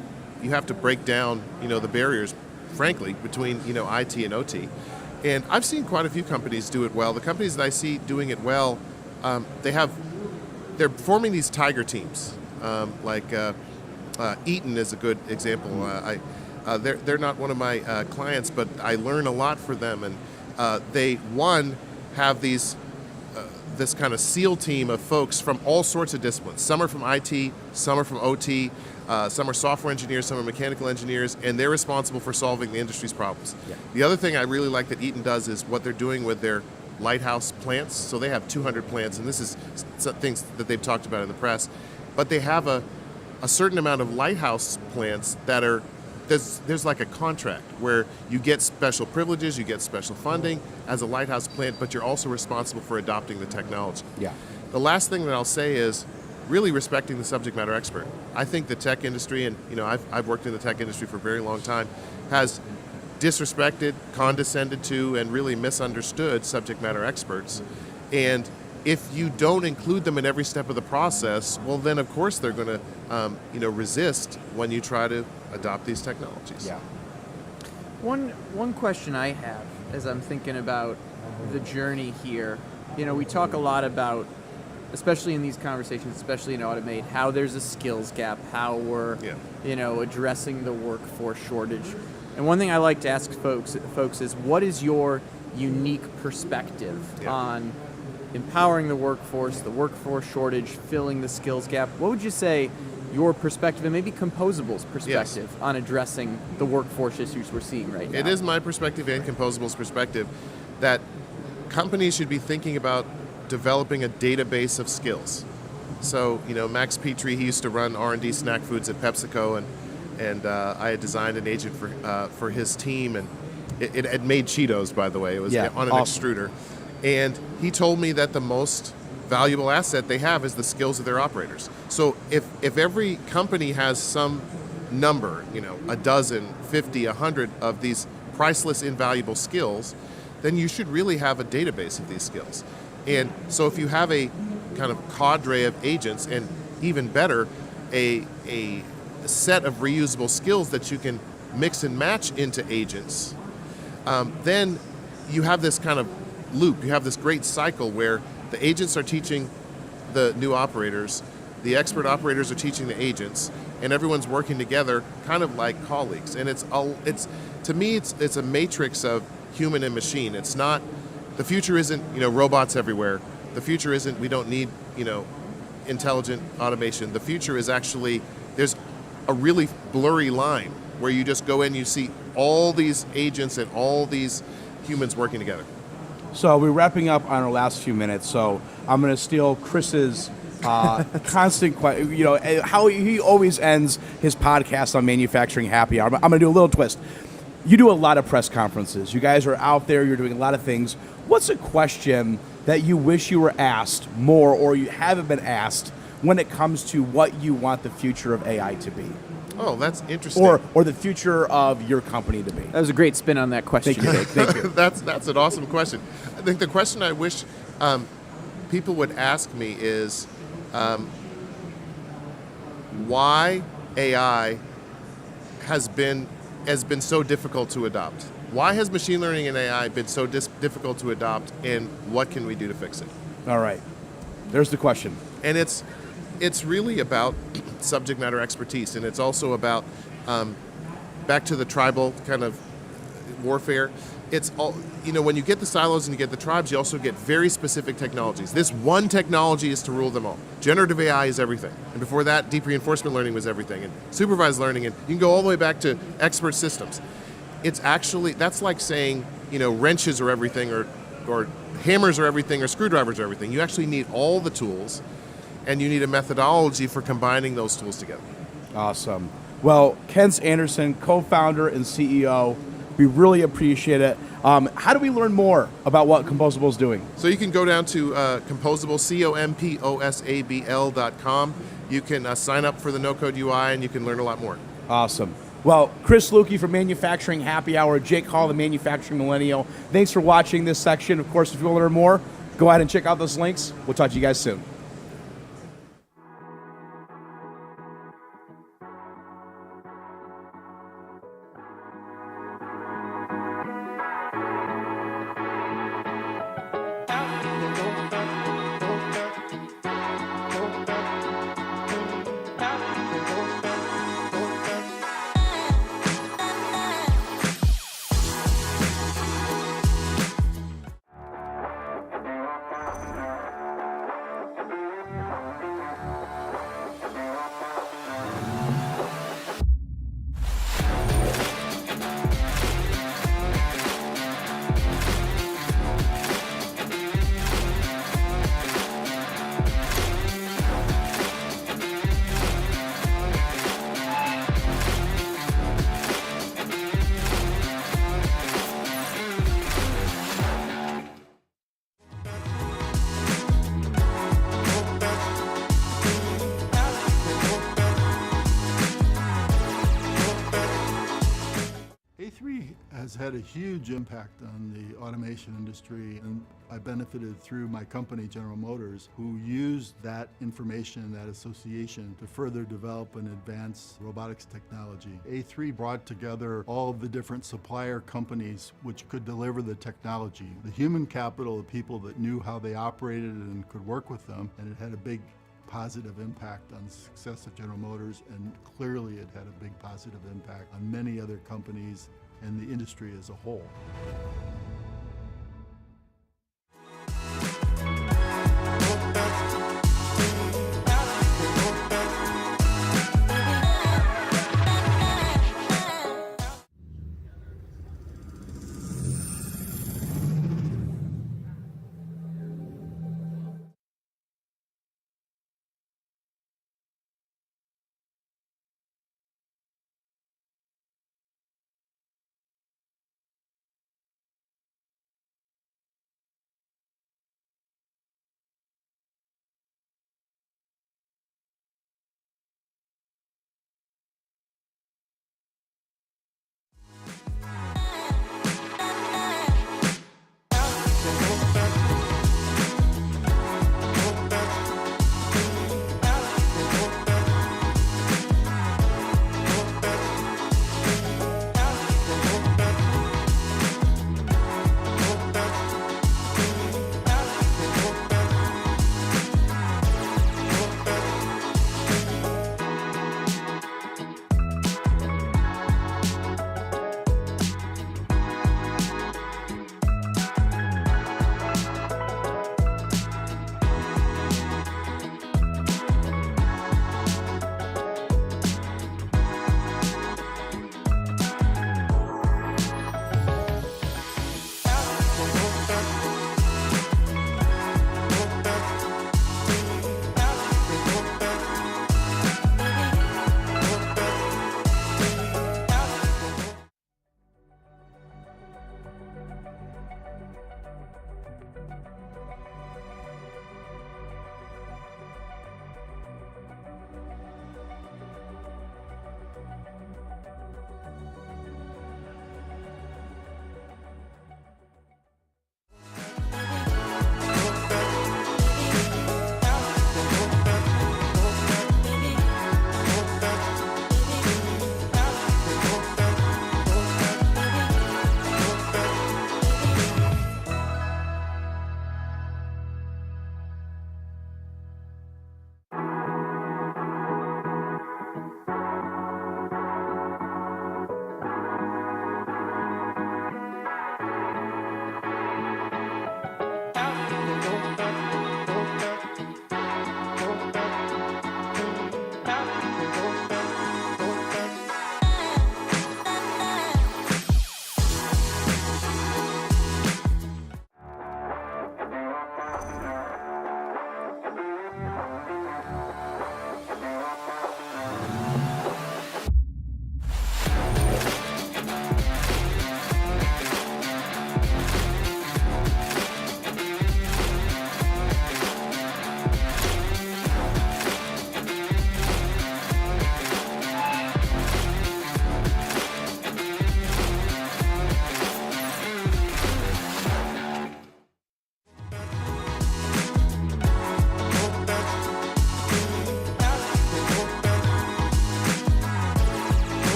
break down, the barriers, frankly, between, IT and OT. And I've seen quite a few companies do it well. The companies that I see doing it well, they're forming these tiger teams. Like Eaton is a good example. They're not one of my clients, but I learn a lot for them. And they have this kind of SEAL team of folks from all sorts of disciplines. Some are from IT, some are from OT, some are software engineers, some are mechanical engineers, and they're responsible for solving the industry's problems. Yeah. The other thing I really like that Eaton does is what they're doing with their lighthouse plants. So they have 200 plants, and this is some things that they've talked about in the press, but they have a certain amount of lighthouse plants that are there's like a contract where you get special privileges, you get special funding as a lighthouse plant, but you're also responsible for adopting the technology. Yeah. The last thing that I'll say is really respecting the subject matter expert. I think the tech industry, and I've worked in the tech industry for a very long time, has disrespected, condescended to, and really misunderstood subject matter experts. And if you don't include them in every step of the process, well, then of course they're going to, resist when you try to adopt these technologies. Yeah. One question I have as I'm thinking about the journey here, we talk a lot about, especially in these conversations, especially in Automate, how there's a skills gap, how we're, addressing the workforce shortage. And one thing I like to ask folks is, what is your unique perspective on empowering the workforce shortage, filling the skills gap? What would you say your perspective, and maybe Composable's perspective, on addressing the workforce issues we're seeing right now? It is my perspective and Composable's perspective that companies should be thinking about developing a database of skills. So, Max Petrie, he used to run R&D snack foods at PepsiCo, and I had designed an agent for his team, and it made Cheetos, by the way. It was on an extruder. And he told me that the most valuable asset they have is the skills of their operators. So if every company has some number, a dozen, 50, 100 of these priceless, invaluable skills, then you should really have a database of these skills. And so if you have a kind of cadre of agents, and even better, a set of reusable skills that you can mix and match into agents, then you have this kind of loop. You have this great cycle where the agents are teaching the new operators, the expert operators are teaching the agents, and everyone's working together kind of like colleagues. And it's to me, it's a matrix of human and machine. It's not, the future isn't, robots everywhere. The future isn't, we don't need, intelligent automation. The future is actually, there's a really blurry line where you just go in, you see all these agents and all these humans working together. So we're wrapping up on our last few minutes, so I'm going to steal Chris's constant question, how he always ends his podcast on Manufacturing Happy Hour. I'm going to do a little twist. You do a lot of press conferences. You guys are out there, you're doing a lot of things. What's a question that you wish you were asked more, or you haven't been asked, when it comes to what you want the future of AI to be? Oh, that's interesting. Or the future of your company to be. That was a great spin on that question. Thank you. That's an awesome question. I think the question I wish people would ask me is why AI has been so difficult to adopt. Why has machine learning and AI been so difficult to adopt, and what can we do to fix it? All right. There's the question. And it's really about subject matter expertise, and it's also about back to the tribal kind of warfare. It's all, when you get the silos and you get the tribes, you also get very specific technologies. This one technology is to rule them all. Generative AI is everything. And before that, deep reinforcement learning was everything, and supervised learning, and you can go all the way back to expert systems. It's actually, that's like saying, wrenches are everything, or hammers are everything, or screwdrivers are everything. You actually need all the tools, and you need a methodology for combining those tools together. Awesome. Well, Kent Anderson, co-founder and CEO, we really appreciate it. How do we learn more about what Composable is doing? So you can go down to Composable, COMPOSABL.com. You can sign up for the no-code UI, and you can learn a lot more. Awesome. Well, Chris Lukey from Manufacturing Happy Hour, Jake Hall, the Manufacturing Millennial. Thanks for watching this section. Of course, if you want to learn more, go ahead and check out those links. We'll talk to you guys soon. has had a huge impact on the automation industry, and I benefited through my company, General Motors, who used that information, that association, to further develop and advance robotics technology. A3 brought together all of the different supplier companies which could deliver the technology. The human capital, the people that knew how they operated and could work with them, and it had a big positive impact on the success of General Motors, and clearly it had a big positive impact on many other companies and the industry as a whole.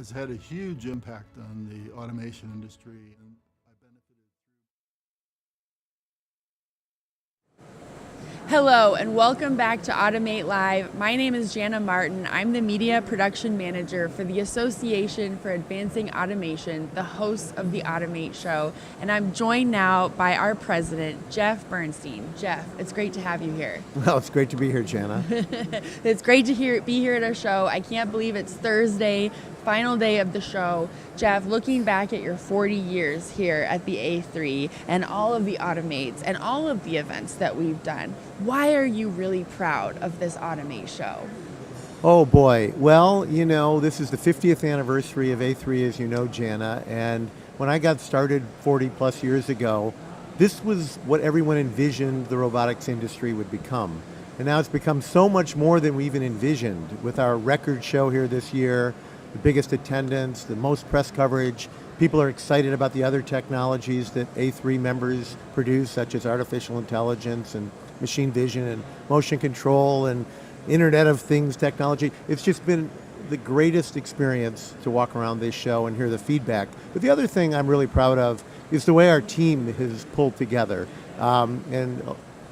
has had a huge impact on the automation industry, and I benefited through. Hello and welcome back to Automate Live. My name is Jana Martin. I'm the Media Production Manager for the Association for Advancing Automation, the host of the Automate Show, and I'm joined now by our president, Jeff Bernstein. Jeff, it's great to have you here. Well, it's great to be here, Jana. It's great to be here at our show. I can't believe it's Thursday, final day of the show. Jeff, looking back at your 40 years here at the A3 and all of the Automates and all of the events that we've done, why are you really proud of this Automate show? Oh boy, well, you know, this is the 50th anniversary of A3, as you know, Jana, and when I got started 40 plus years ago, this was what everyone envisioned the robotics industry would become. And now it's become so much more than we even envisioned with our record show here this year, the biggest attendance, the most press coverage. People are excited about the other technologies that A3 members produce, such as artificial intelligence and machine vision and motion control and Internet of Things technology. It's just been the greatest experience to walk around this show and hear the feedback. But the other thing I'm really proud of is the way our team has pulled together. And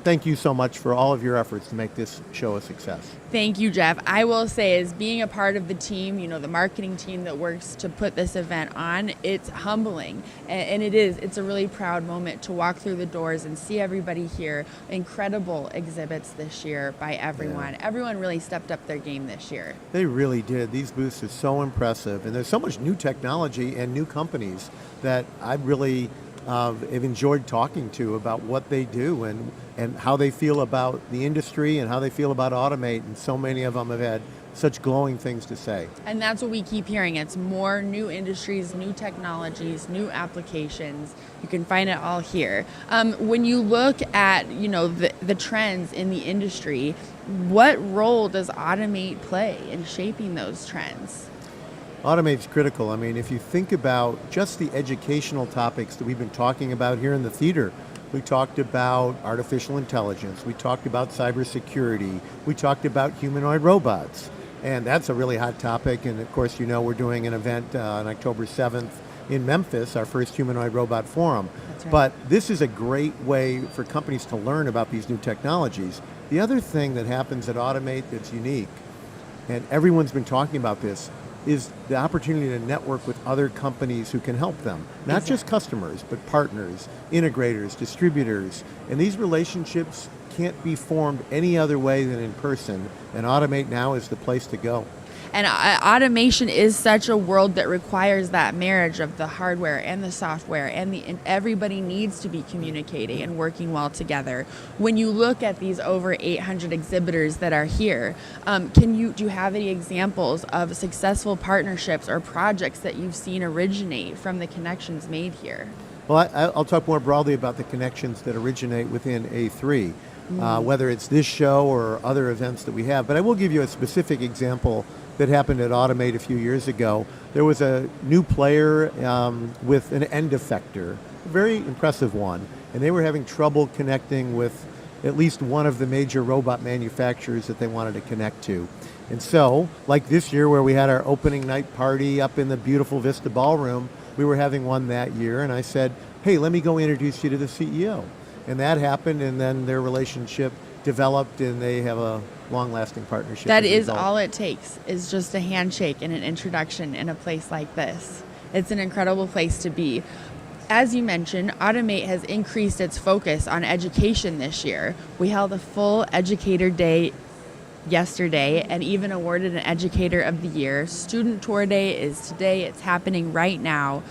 thank you so much for all of your efforts to make this show a success. Thank you, Jeff. I will say, as being a part of the team, the marketing team that works to put this event on, it's humbling. And it's a really proud moment to walk through the doors and see everybody here. Incredible exhibits this year by everyone. Yeah. Everyone really stepped up their game this year. They really did. These booths are so impressive. And there's so much new technology and new companies that I really have enjoyed talking to about what they do and how they feel about the industry and how they feel about Automate, and so many of them have had such glowing things to say. And that's what we keep hearing. It's more new industries, new technologies, new applications. You can find it all here. When you look at the trends in the industry, what role does Automate play in shaping those trends? Automate's critical. I mean, if you think about just the educational topics that we've been talking about here in the theater, we talked about artificial intelligence, we talked about cybersecurity, we talked about humanoid robots, and that's a really hot topic. And of course, we're doing an event on October 7th in Memphis, our first humanoid robot forum. That's right. But this is a great way for companies to learn about these new technologies. The other thing that happens at Automate that's unique, and everyone's been talking about this, is the opportunity to network with other companies who can help them. Not just customers, but partners, integrators, distributors. And these relationships can't be formed any other way than in person. And Automate now is the place to go. And automation is such a world that requires that marriage of the hardware and the software, and everybody needs to be communicating and working well together. When you look at these over 800 exhibitors that are here, do you have any examples of successful partnerships or projects that you've seen originate from the connections made here? Well, I'll talk more broadly about the connections that originate within A3, whether it's this show or other events that we have. But I will give you a specific example that happened at Automate a few years ago. There was a new player with an end effector, a very impressive one, and they were having trouble connecting with at least one of the major robot manufacturers that they wanted to connect to. And so, like this year where we had our opening night party up in the beautiful Vista Ballroom, we were having one that year, and I said, hey, let me go introduce you to the CEO. And that happened, and then their relationship developed, and they have a long-lasting partnership. That is all it takes, is just a handshake and an introduction in a place like this. It's an incredible place to be. As you mentioned, Automate has increased its focus on education this year. We held a full Educator Day yesterday and even awarded an Educator of the Year. Student Tour Day is today. It's happening right now.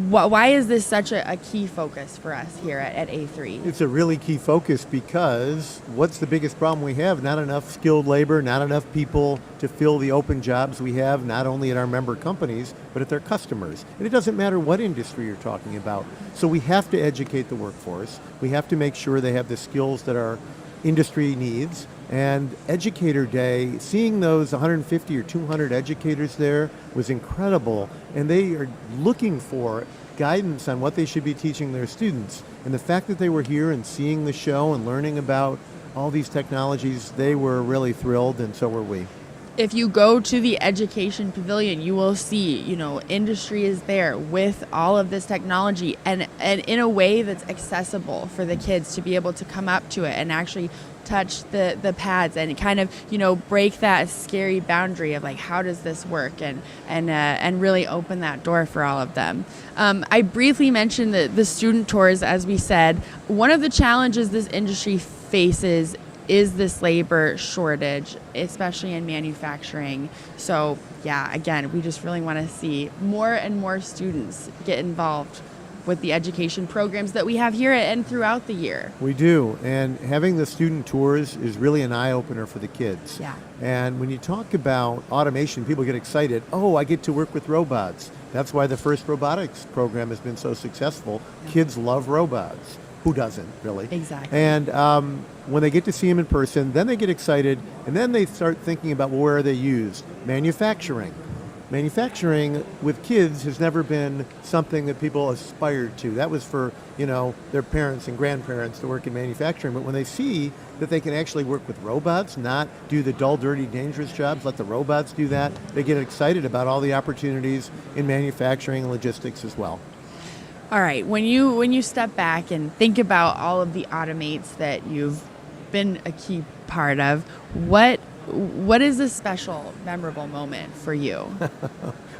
Why is this such a key focus for us here at A3? It's a really key focus because what's the biggest problem we have? Not enough skilled labor, not enough people to fill the open jobs we have, not only at our member companies, but at their customers. And it doesn't matter what industry you're talking about. So we have to educate the workforce. We have to make sure they have the skills that our industry needs. And Educator Day, seeing those 150 or 200 educators there was incredible. And they are looking for guidance on what they should be teaching their students. And the fact that they were here and seeing the show and learning about all these technologies, they were really thrilled, and so were we. If you go to the education pavilion, you will see, industry is there with all of this technology and in a way that's accessible for the kids to be able to come up to it and actually touch the pads and kind of, break that scary boundary of like, how does this work, and really open that door for all of them. I briefly mentioned the student tours, as we said. One of the challenges this industry faces is this labor shortage, especially in manufacturing. So yeah, again, we just really want to see more and more students get involved with the education programs that we have here and throughout the year. We do, and having the student tours is really an eye-opener for the kids. Yeah. And when you talk about automation, people get excited. Oh, I get to work with robots. That's why the first robotics program has been so successful. Kids love robots. who doesn't, really? Exactly. And when they get to see them in person, then they get excited, and then they start thinking about, well, where are they used? Manufacturing. Manufacturing with kids has never been something that people aspired to. That was for, their parents and grandparents to work in manufacturing. But when they see that they can actually work with robots, not do the dull, dirty, dangerous jobs, let the robots do that, they get excited about all the opportunities in manufacturing and logistics as well. All right, when you step back and think about all of the automates that you've been a key part of, what is a special, memorable moment for you?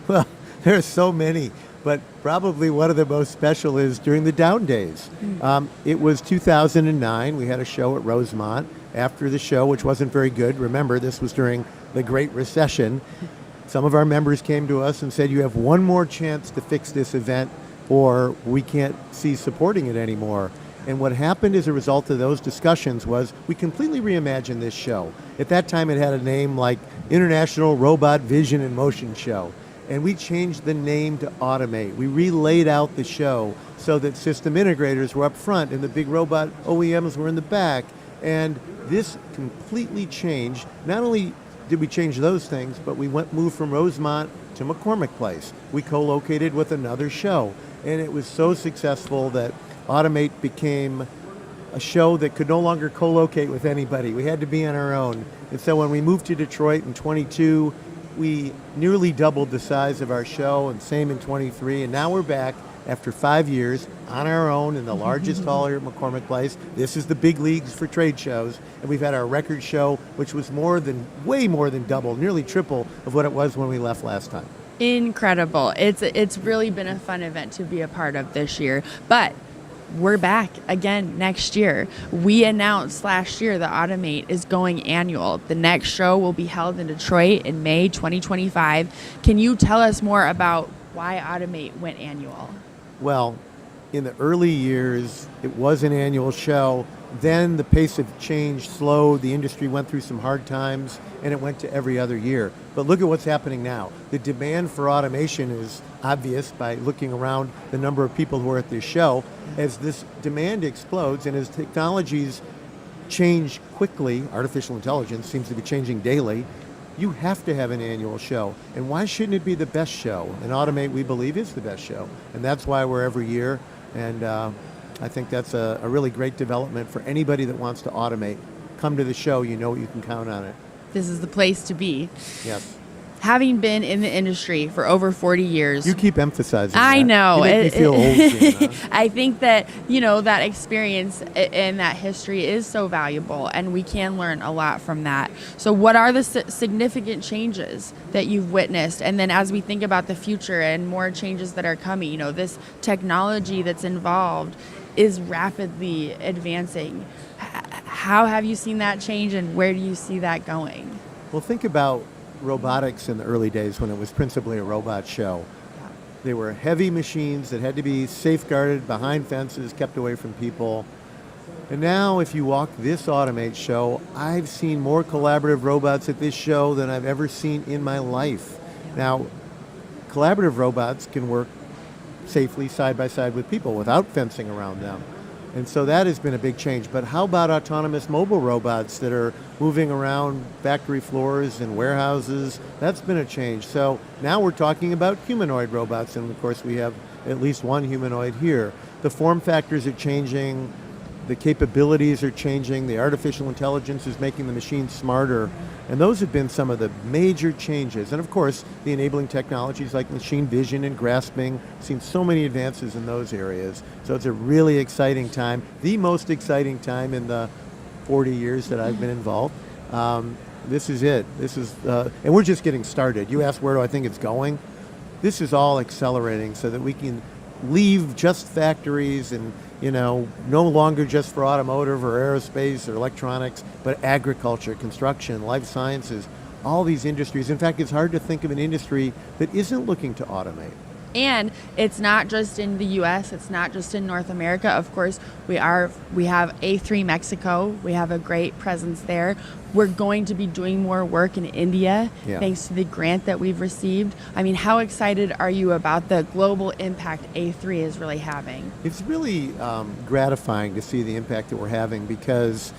Well, there are so many, but probably one of the most special is during the down days. It was 2009. We had a show at Rosemont. After the show, which wasn't very good, remember, this was during the Great Recession, some of our members came to us and said, you have one more chance to fix this event or we can't see supporting it anymore. And what happened as a result of those discussions was we completely reimagined this show. At that time, it had a name like International Robot Vision and Motion Show. And we changed the name to Automate. We relaid out the show so that system integrators were up front and the big robot OEMs were in the back. And this completely changed. Not only did we change those things, but we moved from Rosemont to McCormick Place. We co-located with another show. And it was so successful that Automate became a show that could no longer co-locate with anybody. We had to be on our own. And so when we moved to Detroit in 22, we nearly doubled the size of our show, and same in 23. And now we're back after 5 years on our own in the largest hall here at McCormick Place. This is the big leagues for trade shows. And we've had our record show, which was way more than double, nearly triple of what it was when we left last time. Incredible. It's really been a fun event to be a part of this year. But we're back again next year. We announced last year the Automate is going annual. The next show will be held in Detroit in May 2025. Can you tell us more about why Automate went annual? Well, in the early years, it was an annual show. Then the pace of change slowed. The industry went through some hard times, and it went to every other year. But look at what's happening now. The demand for automation is obvious by looking around the number of people who are at this show. As this demand explodes and as technologies change quickly, artificial intelligence seems to be changing daily, you have to have an annual show. And why shouldn't it be the best show? And Automate, we believe, is the best show. And that's why we're every year. And I think that's a really great development for anybody that wants to automate. Come to the show, you know you can count on it. This is the place to be. Yes. Having been in the industry for over 40 years. You keep emphasizing I that. know. You make me feel old, Gina. I think that, that experience and that history is so valuable, and we can learn a lot from that. So what are the significant changes that you've witnessed? And then as we think about the future and more changes that are coming, this technology that's involved is rapidly advancing. How have you seen that change, and where do you see that going? Well, think about robotics in the early days when it was principally a robot show. They were heavy machines that had to be safeguarded behind fences, kept away from people. And now if you walk this Automate show, I've seen more collaborative robots at this show than I've ever seen in my life. Now, collaborative robots can work safely side by side with people without fencing around them. And so that has been a big change. But how about autonomous mobile robots that are moving around factory floors and warehouses? That's been a change. So now we're talking about humanoid robots, and of course we have at least one humanoid here. The form factors are changing, the capabilities are changing, the artificial intelligence is making the machines smarter, and those have been some of the major changes. And of course, the enabling technologies like machine vision and grasping, seen so many advances in those areas. So it's a really exciting time, the most exciting time in the 40 years that I've been involved. This is it. This is, and we're just getting started. You asked where do I think it's going? This is all accelerating so that we can leave just factories and no longer just for automotive or aerospace or electronics, but agriculture, construction, life sciences, all these industries. In fact, it's hard to think of an industry that isn't looking to automate. And it's not just in the US, it's not just in North America. Of course, we have A3 Mexico. We have a great presence there. We're going to be doing more work in India thanks to the grant that we've received. I mean, how excited are you about the global impact A3 is really having? It's really gratifying to see the impact that we're having, because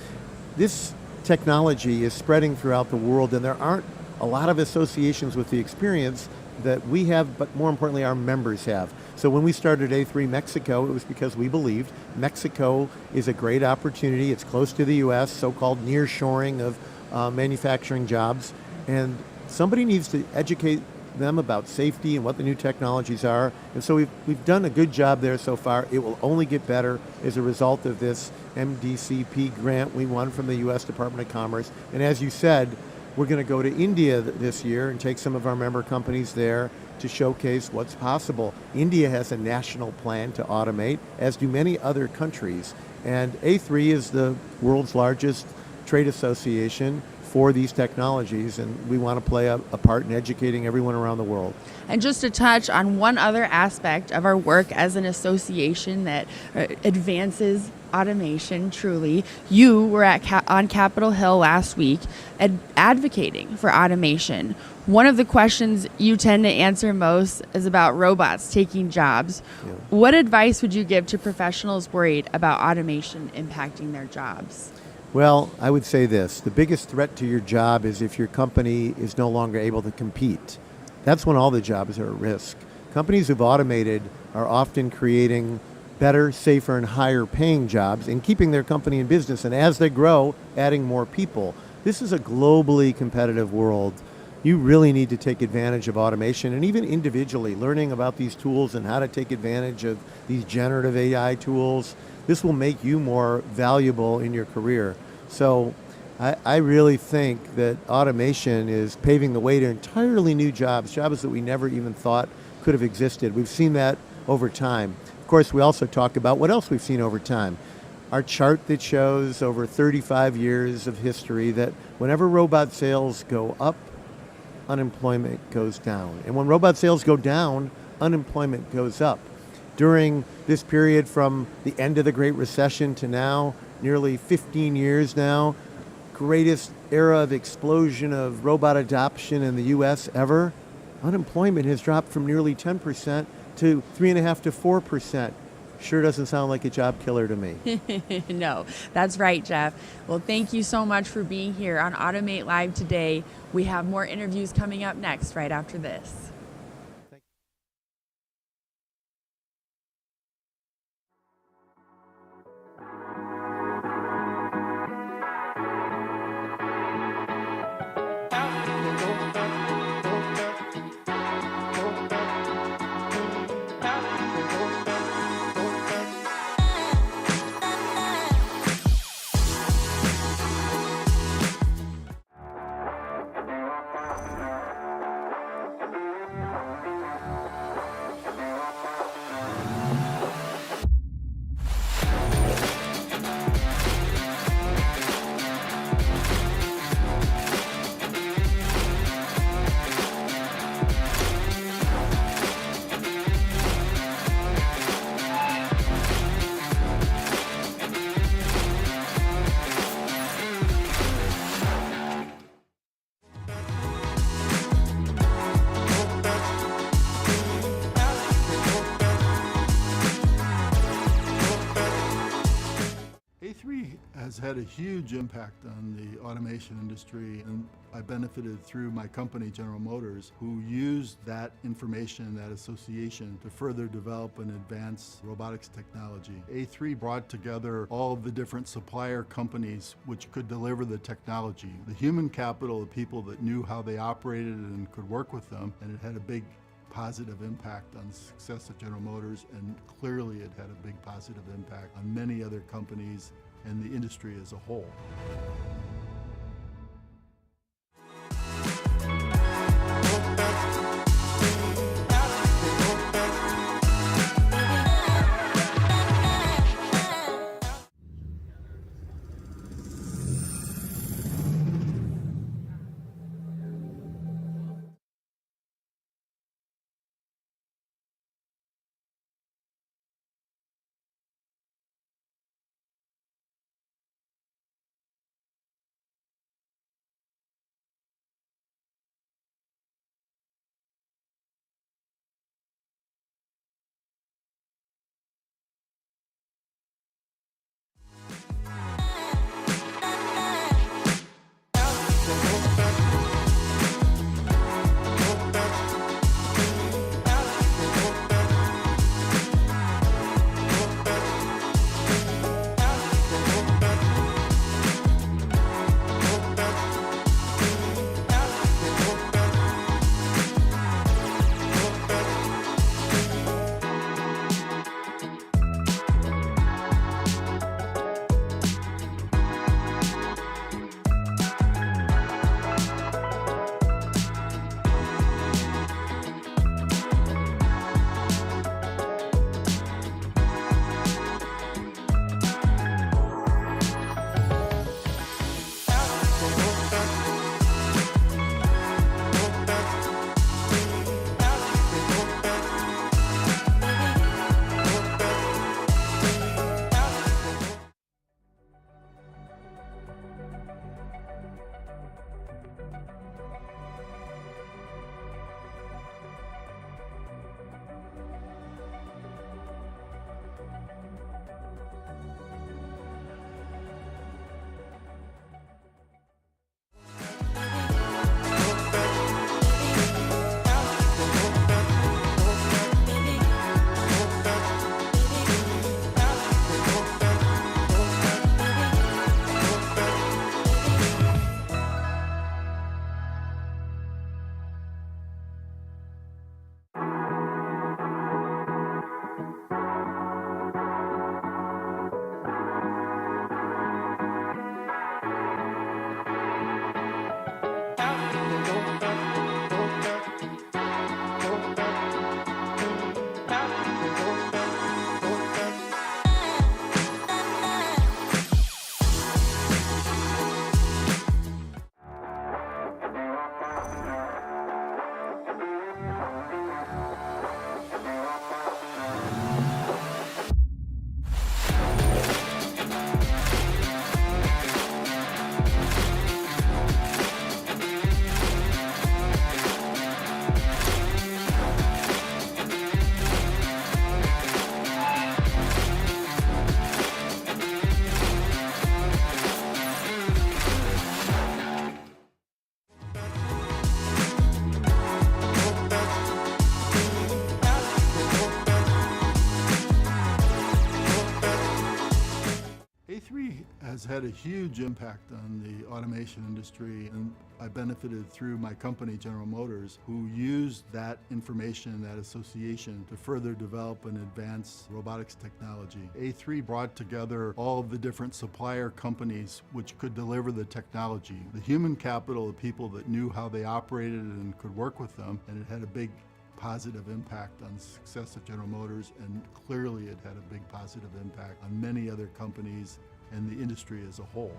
this technology is spreading throughout the world, and there aren't a lot of associations with the experience that we have, but more importantly, our members have. So when we started A3 Mexico, it was because we believed Mexico is a great opportunity. It's close to the U.S., so-called nearshoring of manufacturing jobs, and somebody needs to educate them about safety and what the new technologies are. And so we've done a good job there so far. It will only get better as a result of this MDCP grant we won from the U.S. Department of Commerce. And as you said, we're going to go to India this year and take some of our member companies there to showcase what's possible. India has a national plan to automate, as do many other countries. And A3 is the world's largest trade association for these technologies, and we want to play a part in educating everyone around the world. And just to touch on one other aspect of our work as an association that advances automation truly, you were on Capitol Hill last week advocating for automation. One of the questions you tend to answer most is about robots taking jobs. Yeah. What advice would you give to professionals worried about automation impacting their jobs? Well, I would say this. The biggest threat to your job is if your company is no longer able to compete. That's when all the jobs are at risk. Companies who've automated are often creating better, safer, and higher paying jobs and keeping their company in business. And as they grow, adding more people. This is a globally competitive world. You really need to take advantage of automation, and even individually learning about these tools and how to take advantage of these generative AI tools. This will make you more valuable in your career. So I really think that automation is paving the way to entirely new jobs that we never even thought could have existed. We've seen that over time. Of course, we also talk about what else we've seen over time. Our chart that shows over 35 years of history that whenever robot sales go up, unemployment goes down. And when robot sales go down, unemployment goes up. During this period from the end of the Great Recession to now, nearly 15 years now, greatest era of explosion of robot adoption in the U.S. ever, unemployment has dropped from nearly 10% to 3.5% to 4%. Sure doesn't sound like a job killer to me. No, that's right, Jeff. Well, thank you so much for being here on Automate Live today. We have more interviews coming up next right after this. A3 has had a huge impact on the automation industry, and I benefited through my company, General Motors, who used that information, that association, to further develop and advance robotics technology. A3 brought together all of the different supplier companies which could deliver the technology. The human capital of people that knew how they operated and could work with them, and it had a big positive impact on the success of General Motors, and clearly it had a big positive impact on many other companies and the industry as a whole. has had a huge impact on the automation industry, and I benefited through my company, General Motors, who used that information, that association, to further develop and advance robotics technology. A3 brought together all of the different supplier companies which could deliver the technology. The human capital, the people that knew how they operated and could work with them, and it had a big positive impact on the success of General Motors, and clearly it had a big positive impact on many other companies and the industry as a whole.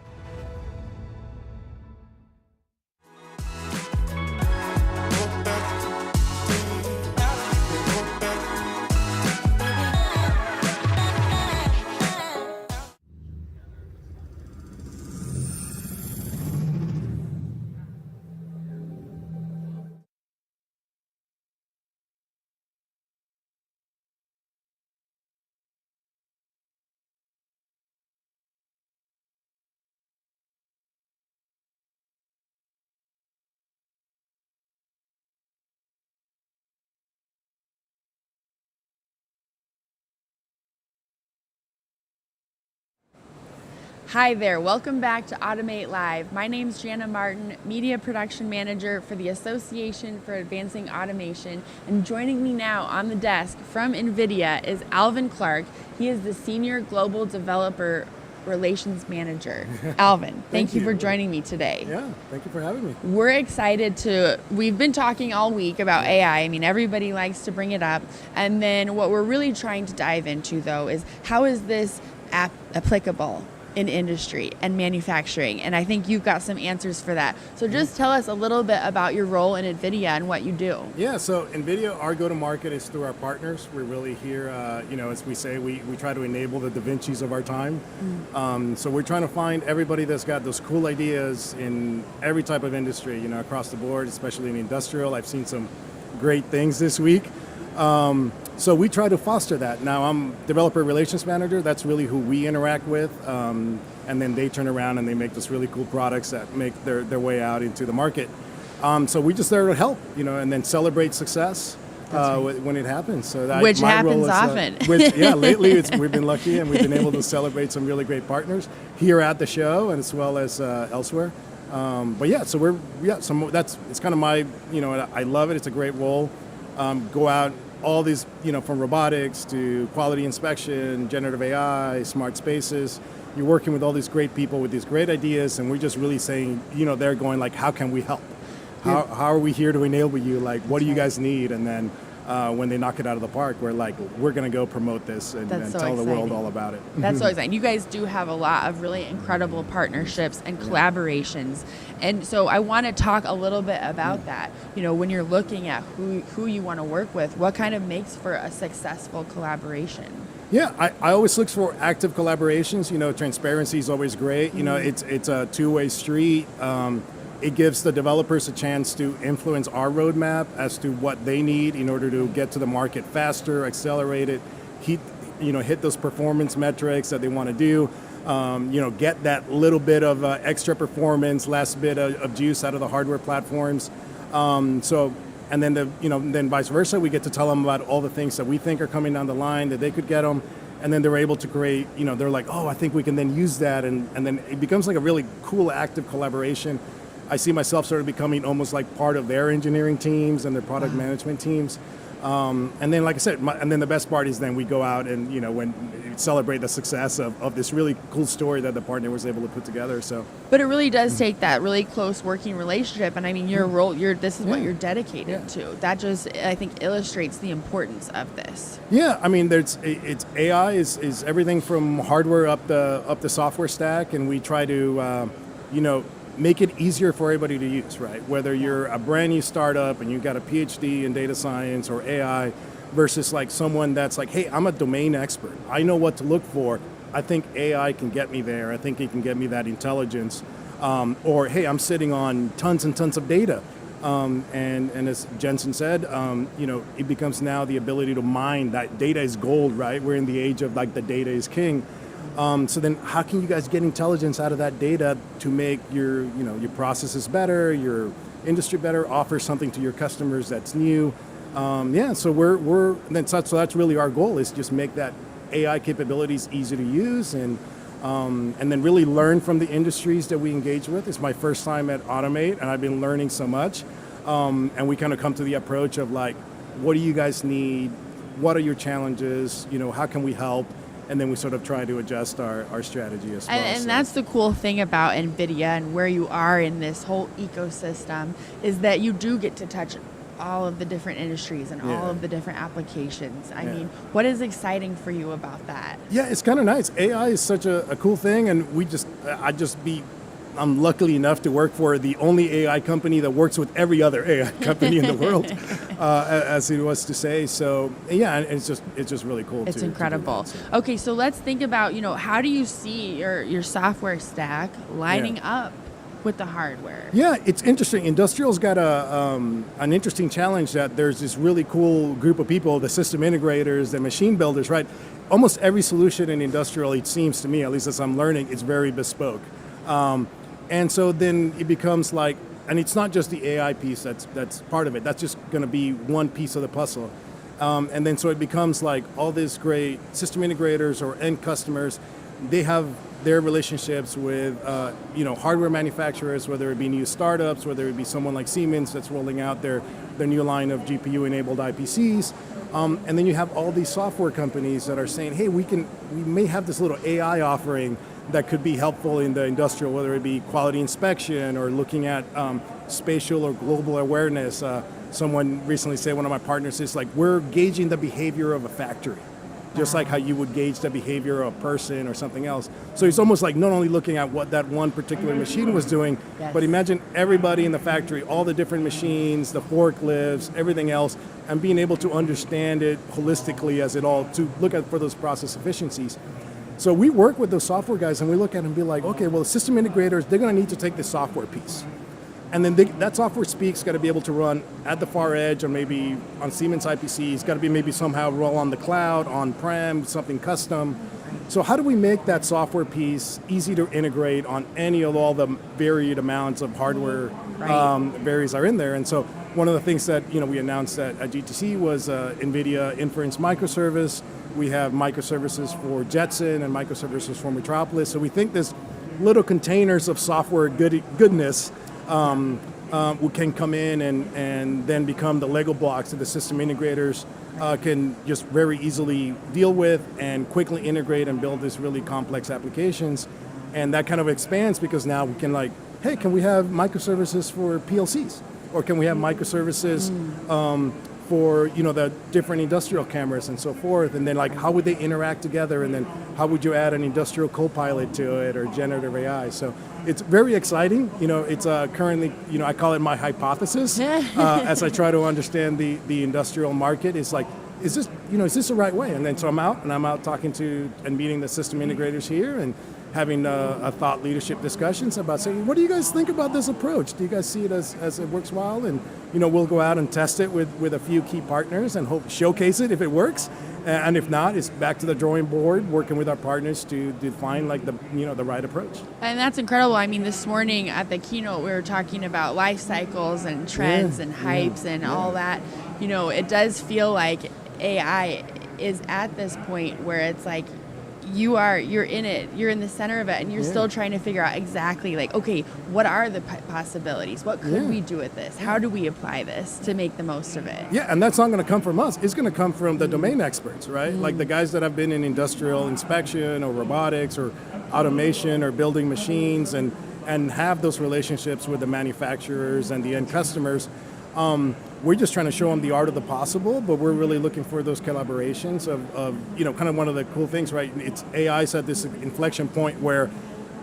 Hi there, welcome back to Automate Live. My name's Jana Martin, Media Production Manager for the Association for Advancing Automation, and joining me now on the desk from NVIDIA is Alvin Clark. He is the Senior Global Developer Relations Manager. Alvin, thank you for joining me today. Yeah, thank you for having me. We're excited we've been talking all week about AI. I mean, everybody likes to bring it up. And then what we're really trying to dive into, though, is how is this app applicable in industry and manufacturing? And I think you've got some answers for that. So just tell us a little bit about your role in NVIDIA and what you do. Yeah, so NVIDIA, our go-to-market is through our partners. We're really here, as we say, we try to enable the Da Vincis of our time. So we're trying to find everybody that's got those cool ideas in every type of industry, across the board, especially in industrial. I've seen some great things this week. So we try to foster that. Now I'm developer relations manager. That's really who we interact with. And then they turn around and they make those really cool products that make their way out into the market. So we just there to help, and then celebrate success when it happens. So which happens often. Lately we've been lucky and we've been able to celebrate some really great partners here at the show and as well as elsewhere. So it's kind of my, I love it. It's a great role. Go out. All these, from robotics to quality inspection, generative AI, smart spaces, you're working with all these great people with these great ideas, and we're just really saying, they're going like, how can we help? How are we here to enable you? Like, what do you guys need? And then when they knock it out of the park, we're like, we're going to go promote this and tell the world all about it. That's so exciting. You guys do have a lot of really incredible partnerships and collaborations. And so I want to talk a little bit about that. When you're looking at who you want to work with, what kind of makes for a successful collaboration? Yeah, I always look for active collaborations. Transparency is always great. It's a two-way street. It gives the developers a chance to influence our roadmap as to what they need in order to get to the market faster, accelerate it, hit those performance metrics that they want to do. Get that little bit of extra performance, last bit of juice out of the hardware platforms. And then then vice versa, we get to tell them about all the things that we think are coming down the line that they could get them, and then they're able to create. They're like, oh, I think we can then use that, and then it becomes like a really cool, active collaboration. I see myself sort of becoming almost like part of their engineering teams and their product management teams. And then, like I said, and then the best part is then we go out and celebrate the success of this really cool story that the partner was able to put together. So, but it really does take that really close working relationship, and I mean your role. This is what you're dedicated to. That just, I think, illustrates the importance of this. Yeah, I mean, it's AI is everything from hardware up the software stack, and we try to make it easier for everybody to use, right? Whether you're a brand new startup and you've got a PhD in data science or AI versus like someone that's like, hey, I'm a domain expert. I know what to look for. I think AI can get me there. I think it can get me that intelligence. Or, hey, I'm sitting on tons and tons of data. And as Jensen said, it becomes now the ability to mine. That data is gold, right? We're in the age of like the data is king. So then how can you guys get intelligence out of that data to make your processes better, your industry better, offer something to your customers that's new? So that's really our goal, is just make that AI capabilities easy to use and and then really learn from the industries that we engage with. It's my first time at Automate, and I've been learning so much. And we kind of come to the approach of like, what do you guys need? What are your challenges? How can we help? And then we sort of try to adjust our strategy as well. And that's the cool thing about NVIDIA and where you are in this whole ecosystem is that you do get to touch all of the different industries and all of the different applications. I mean, what is exciting for you about that? Yeah, it's kind of nice. AI is such a cool thing, and I'm lucky enough to work for the only AI company that works with every other AI company in the world, as it was to say. So yeah, it's just really cool. It's incredible. Okay, so let's think about how do you see your software stack lining up with the hardware? Yeah, it's interesting. Industrial's got an interesting challenge that there's this really cool group of people, the system integrators, the machine builders, right? Almost every solution in industrial, it seems to me, at least as I'm learning, it's very bespoke. And so then it becomes like, and it's not just the AI piece that's part of it. That's just going to be one piece of the puzzle. And then so it becomes like all these great system integrators or end customers, they have their relationships with hardware manufacturers, whether it be new startups, whether it be someone like Siemens that's rolling out their new line of GPU-enabled IPCs. And then you have all these software companies that are saying, hey, we may have this little AI offering that could be helpful in the industrial, whether it be quality inspection or looking at spatial or global awareness. Someone recently said, one of my partners is like, we're gauging the behavior of a factory, just like how you would gauge the behavior of a person or something else. So it's almost like not only looking at what that one particular machine was doing, but imagine everybody in the factory, all the different machines, the forklifts, everything else, and being able to understand it holistically as it all, to look at for those process efficiencies. So we work with those software guys and we look at it and be like, okay, well, the system integrators, they're going to need to take this software piece. And then that software speak's got to be able to run at the far edge or maybe on Siemens IPC. It's got to be maybe somehow roll on the cloud, on-prem, something custom. So how do we make that software piece easy to integrate on any of all the varied amounts of hardware varies are in there? And so one of the things that we announced at GTC was NVIDIA Inference Microservice. We have microservices for Jetson and microservices for Metropolis. So we think there's little containers of software goodness can come in and then become the Lego blocks that the system integrators can just very easily deal with and quickly integrate and build these really complex applications. And that kind of expands because now we can like, hey, can we have microservices for PLCs? Or can we have microservices for the different industrial cameras and so forth? And then like, how would they interact together? And then how would you add an industrial co-pilot to it or generative AI? So it's very exciting. It's currently, I call it my hypothesis as I try to understand the industrial market. It's like, is this the right way? And then so I'm out talking to and meeting the system integrators here and having a thought leadership discussions about saying, what do you guys think about this approach? Do you guys see it as it works well? And we'll go out and test it with a few key partners and hope showcase it if it works. And if not, it's back to the drawing board, working with our partners to define like the right approach. And that's incredible. I mean, this morning at the keynote, we were talking about life cycles and trends and hypes and all that. It does feel like AI is at this point where it's like, you're in it, you're in the center of it, and you're still trying to figure out exactly like, okay, what are the possibilities? What could we do with this? How do we apply this to make the most of it? Yeah, and that's not going to come from us. It's going to come from the domain experts, right? Like the guys that have been in industrial inspection or robotics or automation or building machines and have those relationships with the manufacturers and the end customers. We're just trying to show them the art of the possible, but we're really looking for those collaborations of kind of one of the cool things, right? It's AI's at this inflection point where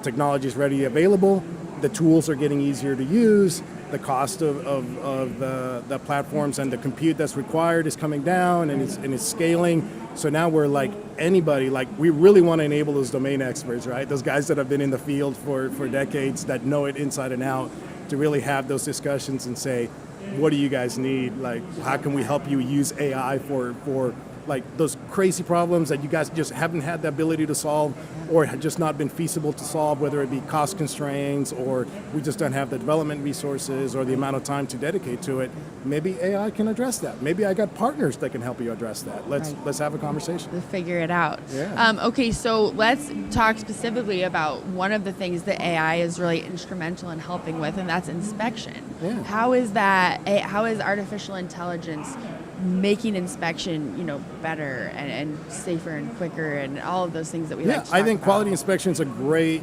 technology is readily available, the tools are getting easier to use, the cost of the platforms and the compute that's required is coming down and it's scaling. So now we're like anybody, like we really want to enable those domain experts, right? Those guys that have been in the field for decades that know it inside and out to really have those discussions and say, what do you guys need? Like, how can we help you use AI for like those crazy problems that you guys just haven't had the ability to solve or had just not been feasible to solve, whether it be cost constraints or we just don't have the development resources or the amount of time to dedicate to it. Maybe AI can address that. Maybe I got partners that can help you address that. Let's have a conversation. To figure it out. Yeah. Okay, so let's talk specifically about one of the things that AI is really instrumental in helping with, and that's inspection. Yeah. How is artificial intelligence making inspection, better and safer and quicker and all of those things that we like to talk I think about? quality inspection is a great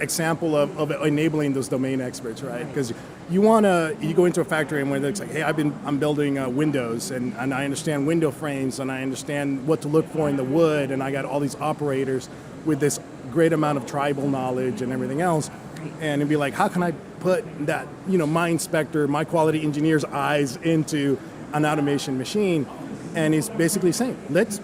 example of enabling those domain experts, right? Because you go into a factory and when it's like, hey, I'm building windows and I understand window frames and I understand what to look for in the wood and I got all these operators with this great amount of tribal knowledge and everything else. And it'd be like, how can I put that, my inspector, my quality engineer's eyes into an automation machine? And he's basically saying, let's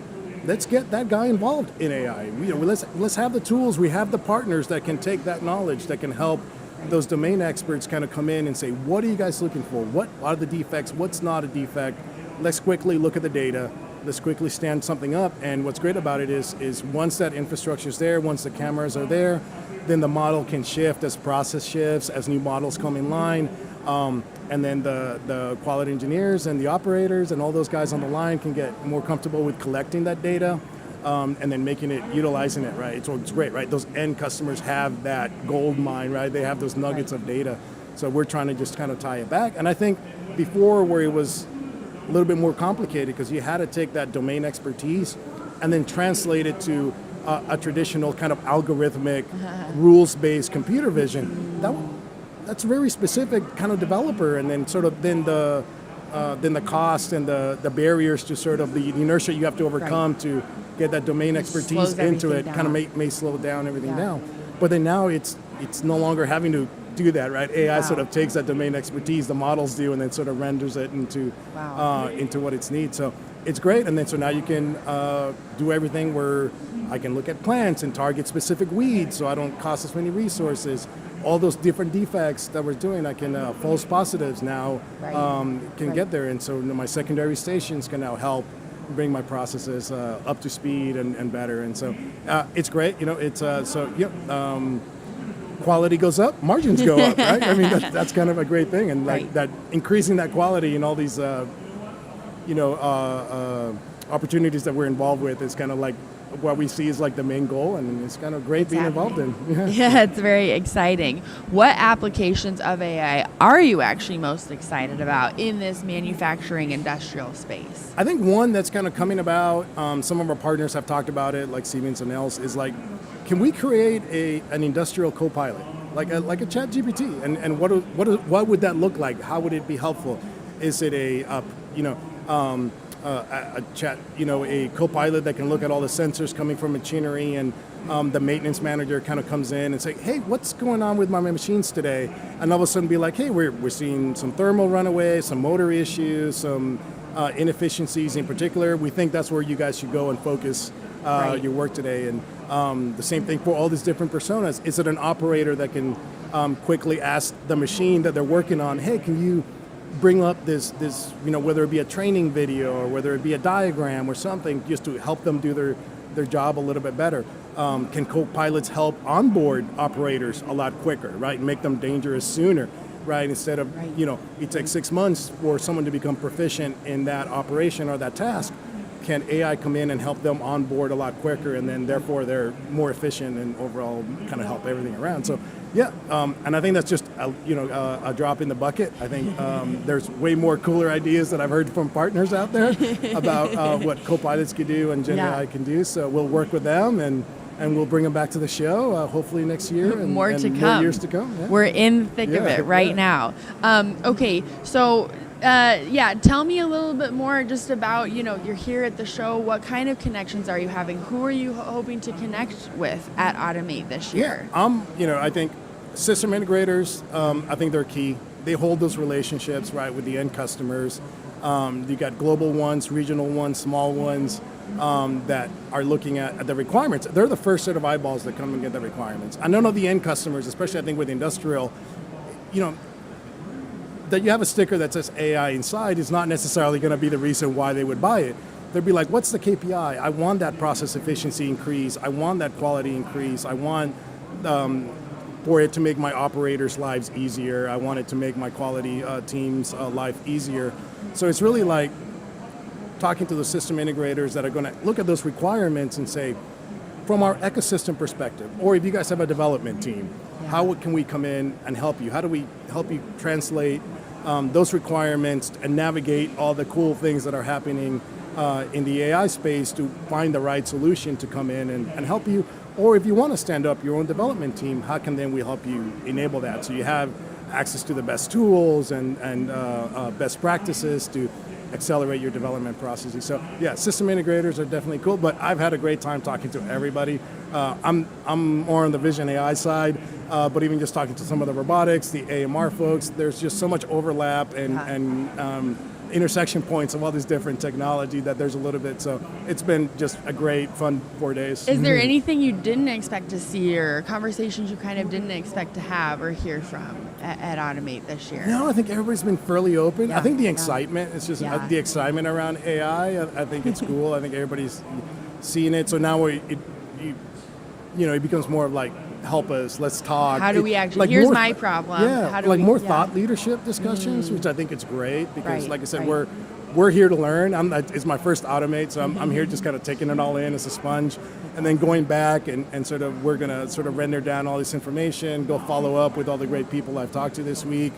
get that guy involved in AI. Let's have the tools. We have the partners that can take that knowledge, that can help those domain experts kind of come in and say, what are you guys looking for? What are the defects? What's not a defect? Let's quickly look at the data. Let's quickly stand something up. And what's great about it is once that infrastructure is there, once the cameras are there, then the model can shift as process shifts, as new models come in line. And then the quality engineers and the operators and all those guys on the line can get more comfortable with collecting that data and then utilizing it, right? So it's great, right? Those end customers have that gold mine, right? They have those nuggets of data. So we're trying to just kind of tie it back. And I think before where it was a little bit more complicated because you had to take that domain expertise and then translate it to a traditional kind of algorithmic, rules-based computer vision. That's a very specific kind of developer, and then sort of then the cost and the barriers to sort of the inertia you have to overcome to get that domain expertise into it kind of may slow down everything down. But then now it's no longer having to do that, right? AI sort of takes that domain expertise, the models do, and then sort of renders it into what it needs. So it's great, and then so now you can do everything where I can look at plants and target specific weeds, so I don't cost as many resources. All those different defects that we're doing, I can false positives now get there, and so my secondary stations can now help bring my processes up to speed and better, and so it's great. Quality goes up, margins go up, right? I mean, that's kind of a great thing, and like that increasing that quality and all these opportunities that we're involved with is kind of like what we see is like the main goal, and it's kind of great being involved in. Yeah, it's very exciting. What applications of AI are you actually most excited about in this manufacturing industrial space? I think one that's kind of coming about, some of our partners have talked about it, like Siemens and else, is like, can we create an industrial co-pilot, like a chat GPT? And what would that look like? How would it be helpful? Is it a chat, a co-pilot that can look at all the sensors coming from machinery, and the maintenance manager kind of comes in and say, hey, what's going on with my machines today? And all of a sudden be like, hey, we're seeing some thermal runaway, some motor issues, some inefficiencies in particular. We think that's where you guys should go and focus your work today. And the same thing for all these different personas. Is it an operator that can quickly ask the machine that they're working on, hey, can you bring up this whether it be a training video or whether it be a diagram or something, just to help them do their job a little bit better? Can co-pilots help onboard operators a lot quicker, right, and make them dangerous sooner, right? Instead of, it takes 6 months for someone to become proficient in that operation or that task. Can AI come in and help them onboard a lot quicker, and then therefore they're more efficient and overall kind of help everything around? So and I think that's just a drop in the bucket. I think there's way more cooler ideas that I've heard from partners out there about what co-pilots can do and Gen AI can do. So we'll work with them and we'll bring them back to the show hopefully next year and more to come. More years to come. Yeah. We're in the thick of it right now. Okay, so. Tell me a little bit more just about, you're here at the show. What kind of connections are you having? Who are you hoping to connect with at Automate this year? I think system integrators, I think they're key. They hold those relationships, right, with the end customers. You got global ones, regional ones, small ones that are looking at the requirements. They're the first set of eyeballs that come and get the requirements. I don't know the end customers, especially I think with industrial, that you have a sticker that says AI inside is not necessarily going to be the reason why they would buy it. They'd be like, what's the KPI? I want that process efficiency increase. I want that quality increase. I want for it to make my operators' lives easier. I want it to make my quality team's life easier. So it's really like talking to the system integrators that are going to look at those requirements and say, from our ecosystem perspective, or if you guys have a development team, how can we come in and help you? How do we help you translate those requirements and navigate all the cool things that are happening in the AI space to find the right solution to come in and help you? Or if you want to stand up your own development team, how can then we help you enable that? So you have access to the best tools and best practices to accelerate your development processes. So yeah, system integrators are definitely cool, but I've had a great time talking to everybody. I'm more on the vision AI side, but even just talking to some of the robotics, the AMR folks, there's just so much overlap and intersection points of all this different technology that there's a little bit. So it's been just a great, fun 4 days. Is there anything you didn't expect to see or conversations you kind of didn't expect to have or hear from at Automate this year? No, I think everybody's been fairly open. Yeah, I think the yeah. excitement, it's just Yeah. the excitement around AI. I think it's cool. I think everybody's seeing it. So now it becomes more of like, help us, let's talk. How do we actually, like here's more- my problem. Yeah, How do like we, more yeah. thought leadership discussions, which I think it's great because, Right, like I said, right. we're here to learn. It's my first Automate, so I'm here just kind of taking it all in as a sponge, and then going back and sort of we're gonna sort of render down all this information, go follow up with all the great people I've talked to this week,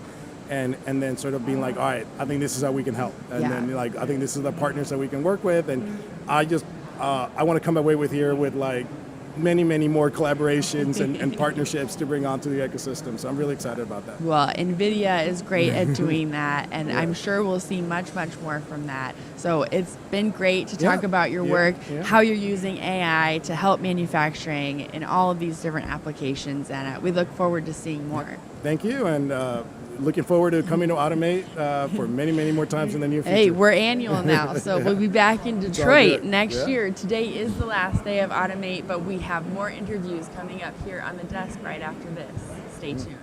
and then sort of being like, all right, I think this is how we can help, and Yeah. then like I think this is the partners that we can work with, and I just I want to come away with here with like many more collaborations and partnerships to bring onto the ecosystem. So I'm really excited about that. Well, NVIDIA is great at doing that, and I'm sure we'll see much more from that. So it's been great to talk about your work, how you're using AI to help manufacturing in all of these different applications, and we look forward to seeing more. Thank you, and looking forward to coming to Automate for many more times in the near future. Hey, we're annual now, so we'll be back in all Detroit good. next Yeah. year. Today is the last day of Automate, but we have more interviews coming up here on the desk right after this. Stay tuned.